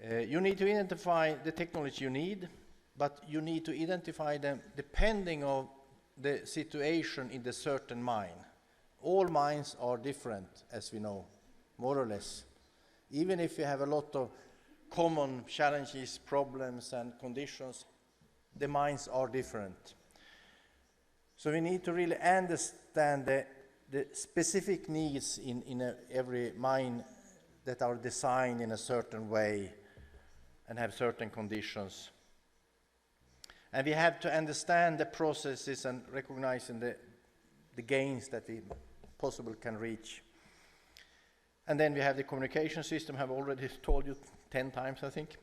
Speaker 6: You need to identify the technology you need, but you need to identify them depending on the situation in the certain mine. All mines are different, as we know, more or less. Even if you have a lot of common challenges, problems and conditions, the mines are different. So we need to really understand the specific needs in every mine that are designed in a certain way and have certain conditions. And we have to understand the processes and recognizing the gains that we possibly can reach. And then we have the communication system, I have already told you 10 times, I think.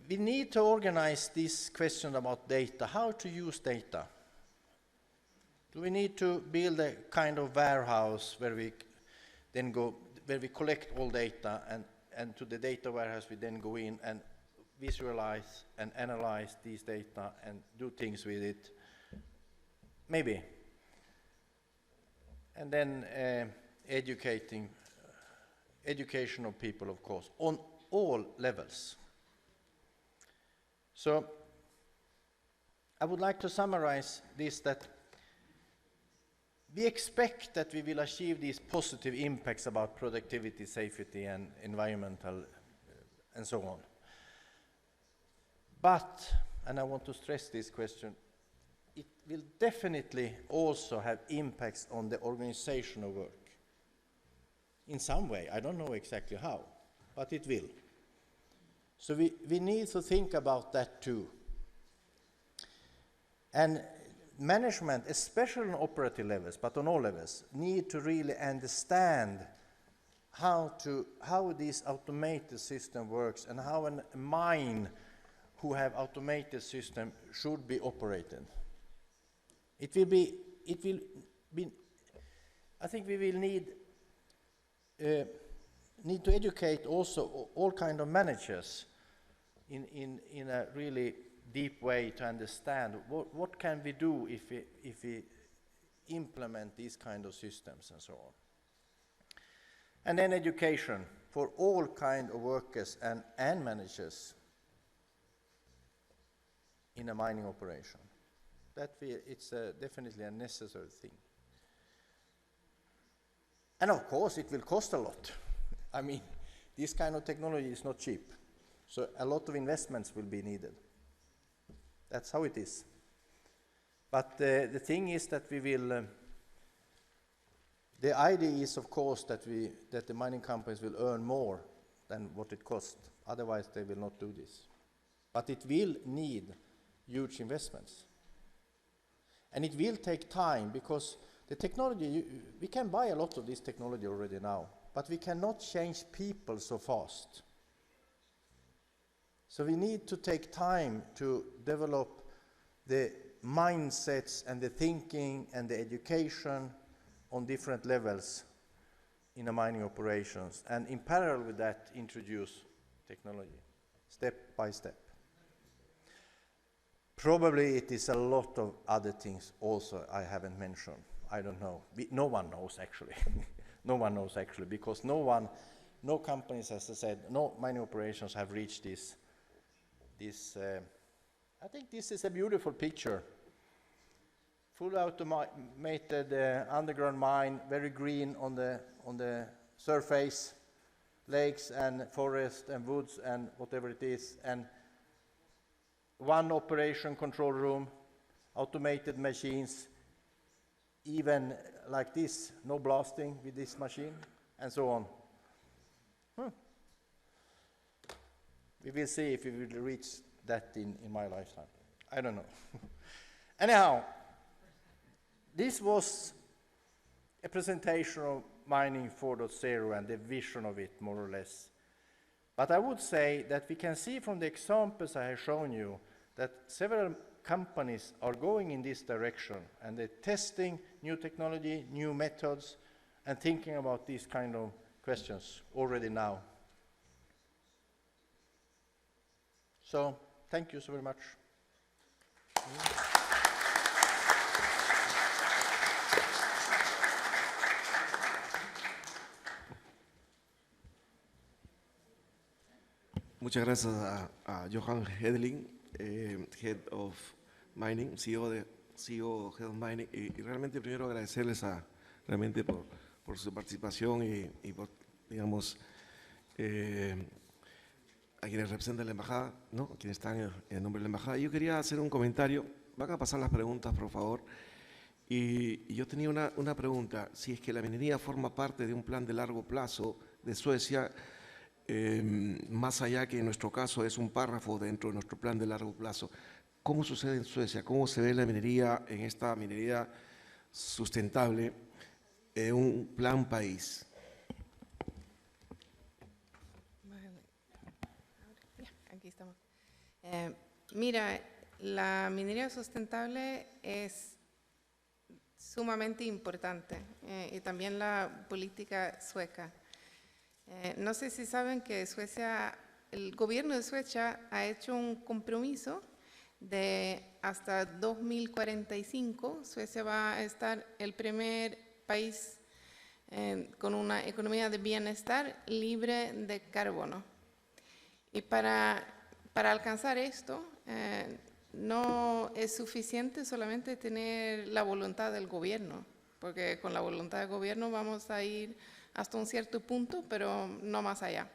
Speaker 6: We need to organize this question about data, how to use data. Do we need to build a kind of warehouse where we then go, where we collect all data and to the data warehouse we then go in and visualize and analyze these data and do things with it. Maybe. And then education of people, of course, on all levels. So I would like to summarize this, that we expect that we will achieve these positive impacts about productivity, safety, and environmental, and so on. But, and I want to stress this question, it will definitely also have impacts on the organization of work. In some way, I don't know exactly how, but it will. So we need to think about that too. And management, especially on operative levels, but on all levels, need to really understand how this automated system works and how a mine who have automated system should be operated. It will be, I think we will need to educate also all kind of managers in a really deep way to understand what can we do if we implement these kind of systems and so on. And then education for all kind of workers and managers in a mining operation. It's definitely a necessary thing. And of course it will cost a lot. I mean, this kind of technology is not cheap. So a lot of investments will be needed. That's how it is. But the thing is that we will, the idea is of course that the mining companies will earn more than what it costs. Otherwise they will not do this. But it will need huge investments. And it will take time because the technology, we can buy a lot of this technology already now, but we cannot change people so fast. So we need to take time to develop the mindsets and the thinking and the education on different levels in the mining operations, and in parallel with that introduce technology, step by step. Probably it is a lot of other things also I haven't mentioned. I don't know. No one knows actually. No one knows actually, because no companies, as I said, no mining operations have reached this. I think this is a beautiful picture. Fully automated underground mine, very green on the surface, lakes and forest and woods and whatever it is, and one operation control room, automated machines, even like this, no blasting with this machine, and so on. We will see if we will reach that in my lifetime. I don't know. Anyhow, this was a presentation of Mining 4.0 and the vision of it, more or less. But I would say that we can see from the examples I have shown you that several companies are going in this direction, and they're testing new technology, new methods, and thinking about these kind of questions already now. So, thank you so very much.
Speaker 4: Muchas gracias a Johan Hedling, Head of Mining, CEO Head of Mining, y realmente primero agradecerles realmente por su participación y por, digamos, a quienes representan la embajada, ¿no? A quienes están en nombre de la embajada. Yo quería hacer un comentario. Van a pasar las preguntas, por favor. Y yo tenía una pregunta. Si es que la minería forma parte de un plan de largo plazo de Suecia, más allá que en nuestro caso es un párrafo dentro de nuestro plan de largo plazo, ¿cómo sucede en Suecia? ¿Cómo se ve la minería en esta minería sustentable en un plan país?
Speaker 3: Aquí estamos. Mira, la minería sustentable es sumamente importante y también la política sueca. No sé si saben que Suecia, el gobierno de Suecia ha hecho un compromiso de hasta 2045, Suecia va a estar el primer país con una economía de bienestar libre de carbono. Y para alcanzar esto, no es suficiente solamente tener la voluntad del gobierno, porque con la voluntad del gobierno vamos a ir hasta un cierto punto, pero no más allá.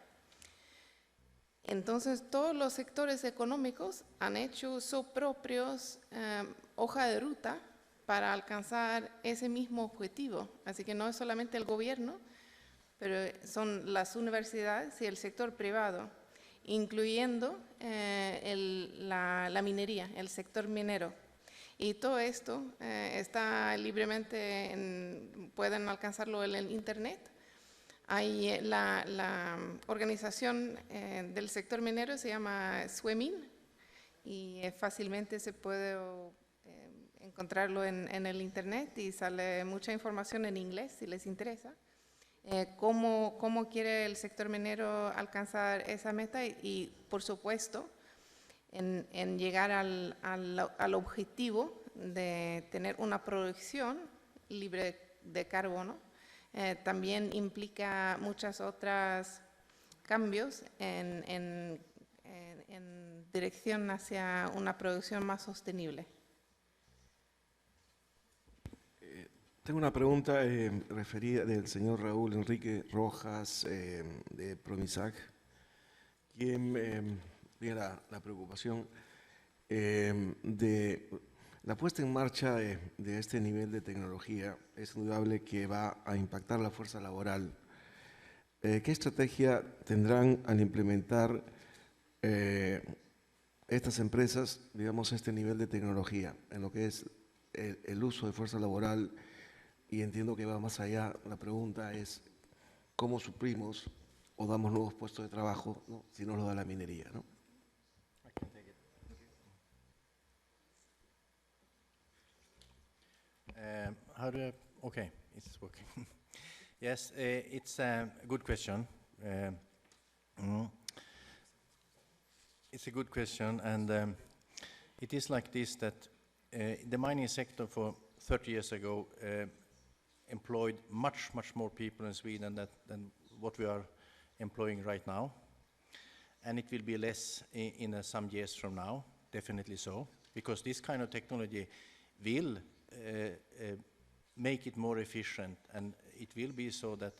Speaker 3: Entonces, todos los sectores económicos han hecho sus propios hoja de ruta para alcanzar ese mismo objetivo. Así que no es solamente el gobierno, pero son las universidades y el sector privado, incluyendo la minería, el sector minero. Y todo esto está libremente, pueden alcanzarlo en el Internet. Hay la organización del sector minero se llama Swemin y fácilmente se puede encontrarlo en el Internet y sale mucha información en inglés si les interesa. Cómo quiere el sector minero alcanzar esa meta y por supuesto, en llegar al objetivo de tener una producción libre de carbono. También implica muchos otros cambios en dirección hacia una producción más sostenible.
Speaker 4: Tengo una pregunta referida del señor Raúl Enrique Rojas de Promisac, quien tiene la preocupación de la puesta en marcha de este nivel de tecnología. Es indudable que va a impactar la fuerza laboral. ¿Qué estrategia tendrán al implementar estas empresas, digamos, este nivel de tecnología en lo que es el uso de fuerza laboral? Y entiendo que va más allá. La pregunta es, ¿cómo suplimos o damos nuevos puestos de trabajo, ¿no?, si no lo da la minería, ¿no?
Speaker 6: Okay, it's working. Yes, it's a good question. It's a good question, and it is like this, that the mining sector for 30 years ago employed much more people in Sweden than what we are employing right now. And it will be less in some years from now, definitely so, because this kind of technology will make it more efficient, and it will be so that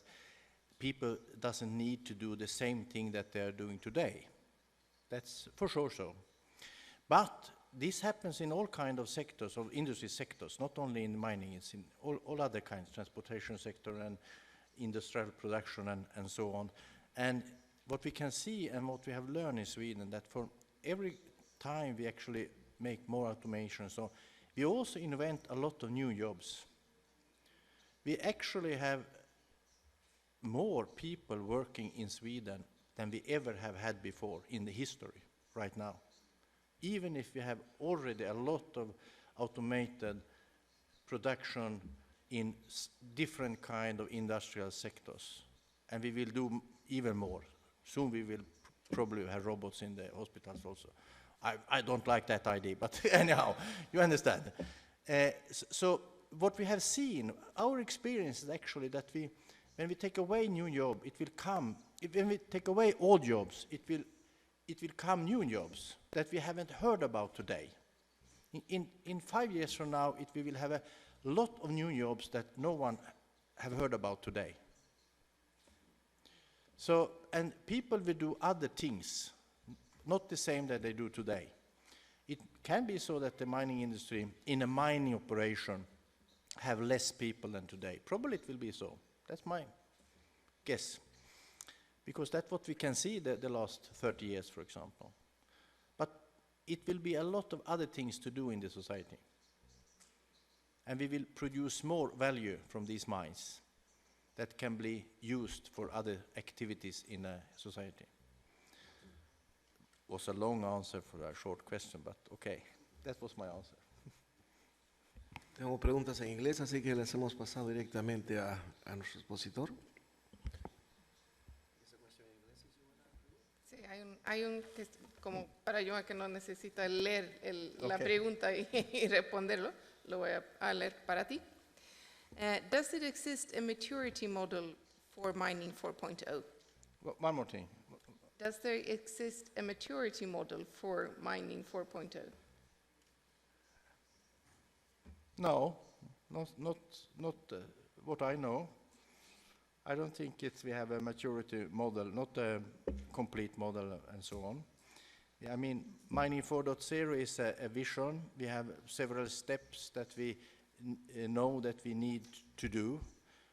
Speaker 6: people doesn't need to do the same thing that they are doing today. That's for sure so. But this happens in all kinds of sectors, of industry sectors, not only in mining, it's in all other kinds, transportation sector and industrial production and so on. And what we can see and what we have learned in Sweden, that for every time we actually make more automation, so we also invent a lot of new jobs. We actually have more people working in Sweden than we ever have had before in the history right now. Even if we have already a lot of automated production in different kind of industrial sectors. And we will do even more. Soon we will probably have robots in the hospitals also. I don't like that idea, but anyhow, you understand. So what we have seen, our experience is actually that when we take away new job, it will come. When we take away old jobs, it will come new jobs that we haven't heard about today. In 5 years from now, we will have a lot of new jobs that no one have heard about today. So, and people will do other things, not the same that they do today. It can be so that the mining industry, in a mining operation, have less people than today. Probably it will be so. That's my guess. Because that's what we can see the last 30 years, for example. But it will be a lot of other things to do in the society. And we will produce more value from these mines that can be used for other activities in a society. Was a long answer for a short question, but okay, that was my answer.
Speaker 4: Tengo preguntas en inglés, así que las hemos pasado directamente a nuestro expositor.
Speaker 2: Yes,
Speaker 3: Hay un que es como para yo que no necesita leer la
Speaker 6: Ok.
Speaker 3: pregunta y responderlo, lo voy a leer para ti. Does it exist a maturity model for mining 4.0?
Speaker 6: One more thing.
Speaker 3: Does there exist a maturity model for mining 4.0?
Speaker 6: No, not what I know. I don't think we have a maturity model, not a complete model and so on. Yeah, I mean, mining 4.0 is a vision. We have several steps that we know that we need to do,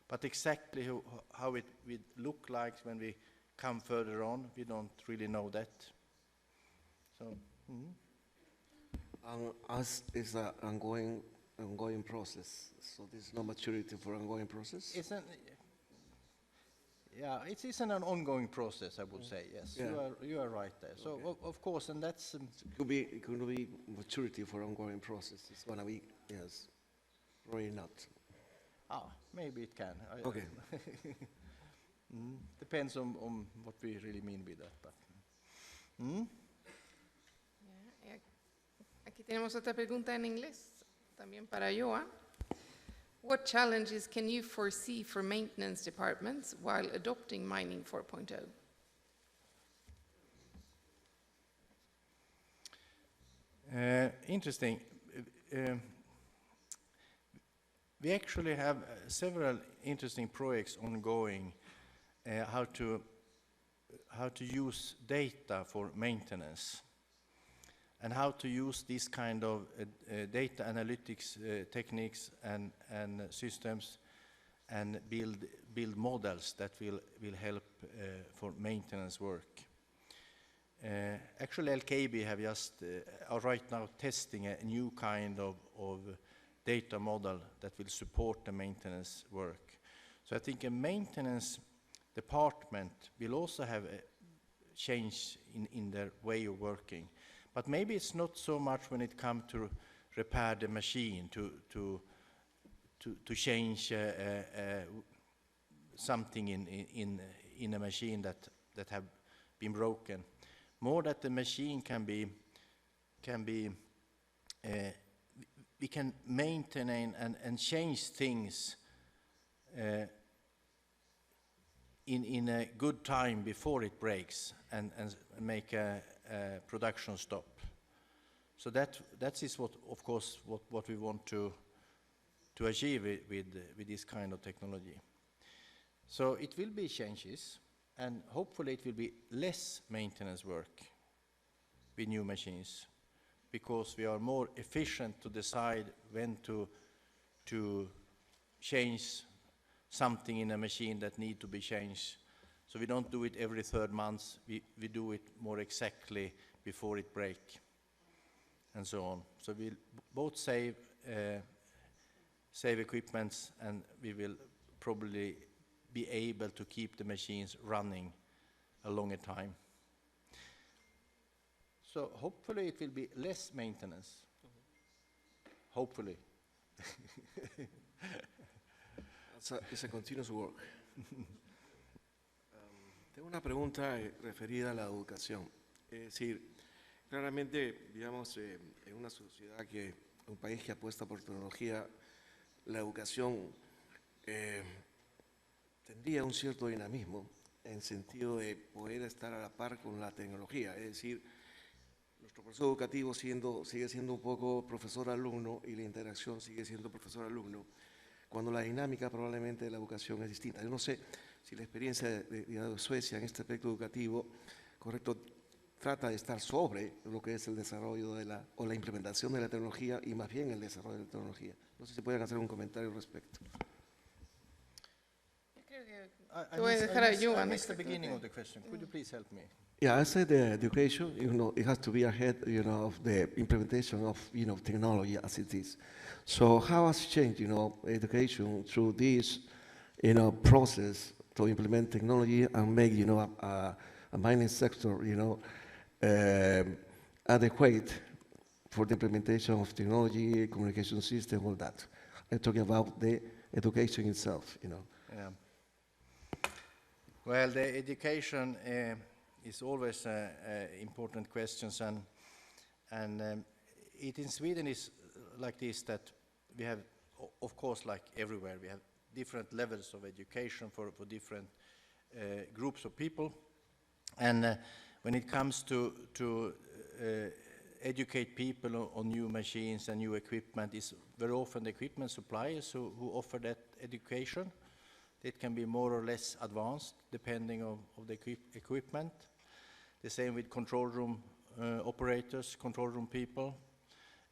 Speaker 6: but exactly how it will look like when we come further on, we don't really know that. So,
Speaker 4: As is an ongoing process, so there's no maturity for ongoing process?
Speaker 6: it's an yeah, it is an ongoing process, I would say. Yes,
Speaker 4: Yeah.
Speaker 6: you are right there. So of course, and that's
Speaker 4: It could be maturity for ongoing process. It's gonna be, yes, probably not.
Speaker 6: maybe it can.
Speaker 4: Okay.
Speaker 6: Depends on what we really mean with that. But
Speaker 3: Aquí tenemos otra pregunta en inglés, también para Joa. What challenges can you foresee for maintenance departments while adopting mining 4.0?
Speaker 6: Interesting. We actually have several interesting projects ongoing. How to use data for maintenance, and how to use this kind of data analytics techniques and systems, and build models that will help for maintenance work. Actually, LKAB have just are right now testing a new kind of data model that will support the maintenance work. So I think a maintenance department will also have a change in their way of working. But maybe it's not so much when it comes to repair the machine, to change something in a machine that have been broken. More that the machine can be we can maintain and change things in a good time before it breaks and make a production stop. So that is what, of course, what we want to achieve with this kind of technology. So it will be changes, and hopefully it will be less maintenance work with new machines, because we are more efficient to decide when to change something in a machine that need to be changed. So we don't do it every 3rd month, we do it more exactly before it breaks, and so on. So we'll both save equipments, and we will probably be able to keep the machines running a longer time. So hopefully it will be less maintenance. Hopefully.
Speaker 4: It's a continuous work. Tengo una pregunta referida a la educación. Es decir, claramente, digamos, en una sociedad un país que apuesta por tecnología, la educación tendría un cierto dinamismo en sentido de poder estar a la par con la tecnología. Es decir, nuestro proceso educativo sigue siendo un poco profesor-alumno, y la interacción sigue siendo profesor-alumno, cuando la dinámica probablemente de la educación es distinta. Yo no sé si la experiencia de Suecia en este aspecto educativo, correcto, trata de estar sobre lo que es el desarrollo o la implementación de la tecnología, y más bien el desarrollo de la tecnología. No sé si pueden hacer un comentario al respecto.
Speaker 6: I missed the beginning of the question. Could you please help me?
Speaker 4: Yeah, I said education, it has to be ahead, of the implementation of, technology as it is. So how has changed, education through this, process to implement technology and make, a mining sector, adequate for the implementation of technology, communication system, all that. I'm talking about the education itself,
Speaker 6: Yeah. Well, the education is always important questions, and it in Sweden is like this, that we have, of course, like everywhere, we have different levels of education for different groups of people, and when it comes to educate people on new machines and new equipment, is very often the equipment suppliers who offer that education. It can be more or less advanced depending on the equipment. The same with control room operators, control room people.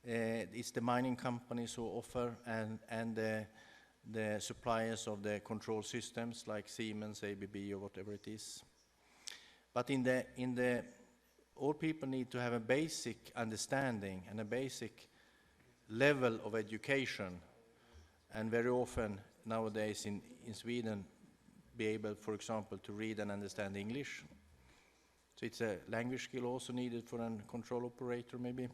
Speaker 6: It's the mining companies who offer, and the suppliers of the control systems like Siemens, ABB, or whatever it is. But all people need to have a basic understanding and a basic level of education, and very often nowadays in Sweden be able, for example, to read and understand English. So it's a language skill also needed for a control operator maybe.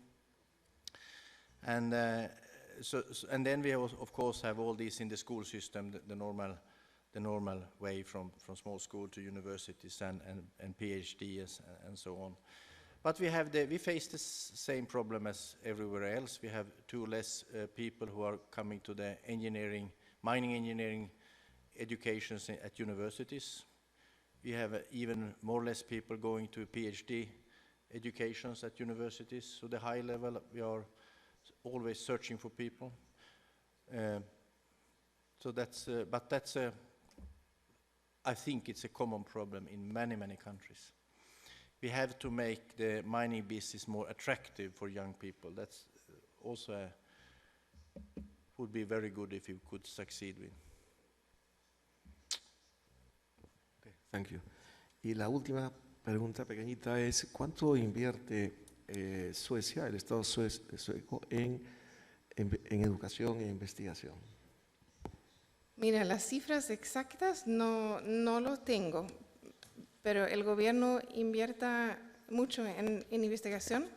Speaker 6: And and then we of course have all these in the school system, the normal way from small school to universities and PhDs and so on. But we face the same problem as everywhere else. We have too less people who are coming to the mining engineering educations at universities. We have even more or less people going to PhD educations at universities. So the high level, we are always searching for people. So I think it's a common problem in many, many countries. We have to make the mining business more attractive for young people. That's also would be very good if you could succeed with.
Speaker 4: Okay, thank you. Y la última pregunta pequeñita es, ¿cuánto invierte Suecia, el Estado sueco, en educación e investigación?
Speaker 3: Mira, las cifras exactas no lo tengo, pero el gobierno invierta mucho en investigación.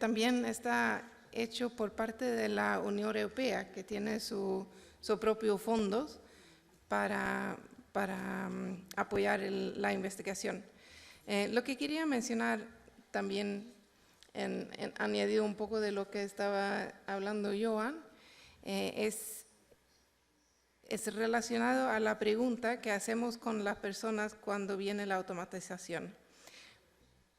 Speaker 3: También está hecho por parte de la Unión Europea, que tiene su propio fondos para apoyar la investigación. Lo que quería mencionar también, añadido un poco de lo que estaba hablando Johan, es relacionado a la pregunta que hacemos con las personas cuando viene la automatización.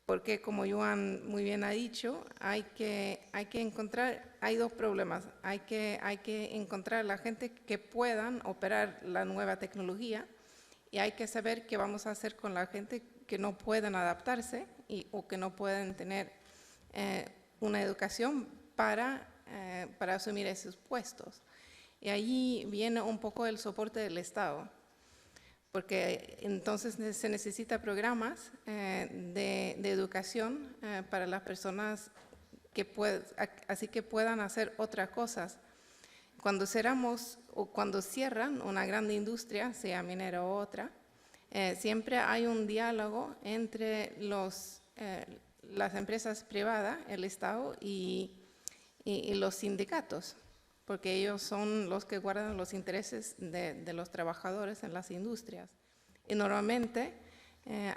Speaker 3: Porque como Johan muy bien ha dicho, hay que encontrar, hay dos problemas. Hay que encontrar la gente que puedan operar la nueva tecnología, y hay que saber qué vamos a hacer con la gente que no pueden adaptarse o que no pueden tener una educación para asumir esos puestos. Y allí viene un poco el soporte del Estado, porque entonces se necesita programas de educación para las personas así que puedan hacer otras cosas. Cuando cerramos o cuando cierran una gran industria, sea minera o otra, siempre hay un diálogo entre las empresas privadas, el Estado y los sindicatos, porque ellos son los que guardan los intereses de los trabajadores en las industrias. Y normalmente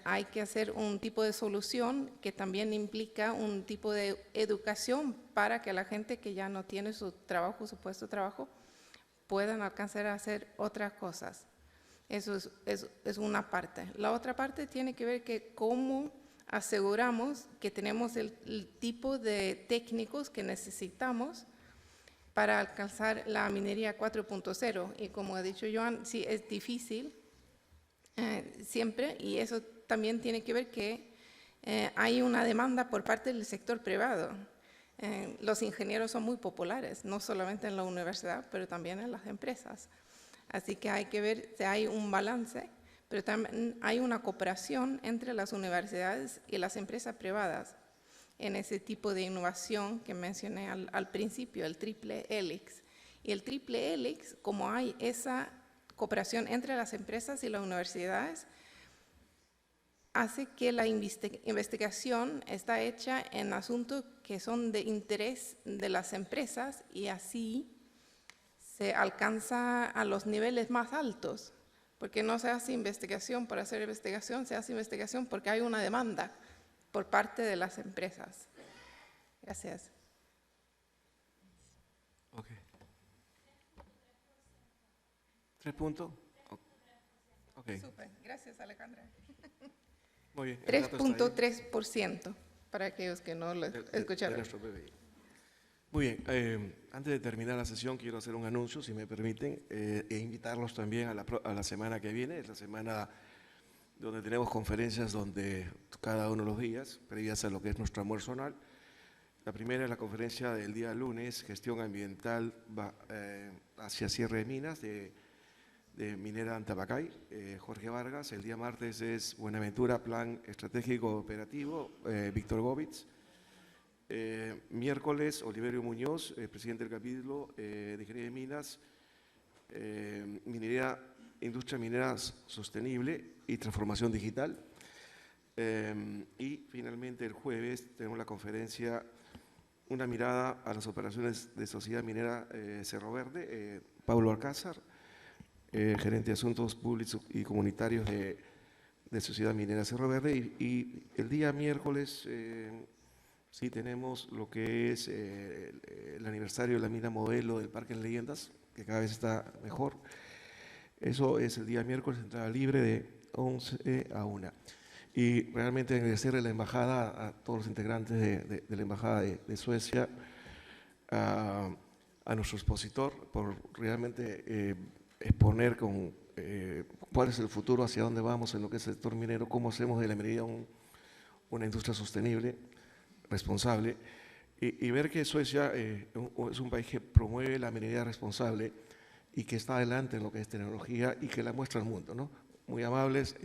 Speaker 3: hay que hacer un tipo de solución que también implica un tipo de educación para que la gente que ya no tiene su puesto de trabajo, puedan alcanzar a hacer otras cosas. Eso es una parte. La otra parte tiene que ver que cómo aseguramos que tenemos el tipo de técnicos que necesitamos para alcanzar la minería 4.0. Y como ha dicho Johan, sí es difícil siempre, y eso también tiene que ver que hay una demanda por parte del sector privado. Los ingenieros son muy populares, no solamente en la universidad, pero también en las empresas. Así que hay que ver si hay un balance, pero también hay una cooperación entre las universidades y las empresas privadas en ese tipo de innovación que mencioné al principio, el triple hélice. Y el triple hélice, como hay esa cooperación entre las empresas y las universidades, hace que la investigación está hecha en asuntos que son de interés de las empresas, y así se alcanza a los niveles más altos, porque no se hace investigación por hacer investigación, se hace investigación porque hay una demanda por parte de las empresas. Gracias.
Speaker 4: Ok. 3 puntos. Ok,
Speaker 3: Súper, gracias Alejandra.
Speaker 4: muy bien. el dato está ahí.
Speaker 3: 3.3%, para aquellos que no lo
Speaker 4: de
Speaker 3: escucharon.
Speaker 4: nuestro PBI. Muy bien, antes de terminar la sesión quiero hacer un anuncio, si me permiten, e invitarlos también a la semana que viene, es la semana donde tenemos conferencias donde cada uno de los días, previas a lo que es nuestro almuerzo anual. La primera es la conferencia del día lunes, gestión ambiental hacia cierre de minas de Minera Antamacay, Jorge Vargas. El día martes es Buenaventura, Plan Estratégico Operativo, Víctor Govitz. Miércoles, Oliverio Muñoz, presidente del capítulo de Ingeniería de Minas, Industria Minera Sostenible y Transformación Digital. Y finalmente el jueves tenemos la conferencia Una mirada a las operaciones de Sociedad Minera Cerro Verde, Pablo Alcázar, gerente de Asuntos Públicos y Comunitarios de Sociedad Minera Cerro Verde. Y el día miércoles sí tenemos lo que es el aniversario de la mina modelo del Parque en Leyendas, que cada vez está mejor. Eso es el día miércoles, entrada libre de 11 a 1. Y realmente agradecerle a la embajada, a todos los integrantes de la embajada de Suecia, a nuestro expositor por realmente exponer cuál es el futuro, hacia dónde vamos en lo que es el sector minero, cómo hacemos de la minería una industria sostenible, responsable, y ver que Suecia es un país que promueve la minería responsable y que está adelante en lo que es tecnología y que la muestra al mundo, ¿no? Muy amables,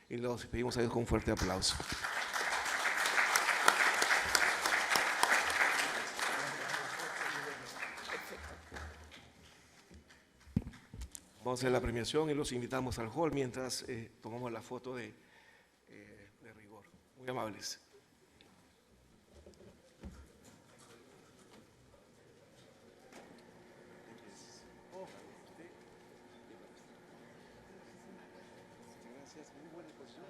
Speaker 4: y los pedimos a Dios con un fuerte aplauso. Vamos a hacer la premiación y los invitamos al hall mientras tomamos la foto de rigor. Muy amables. Gracias, muy buena exposición.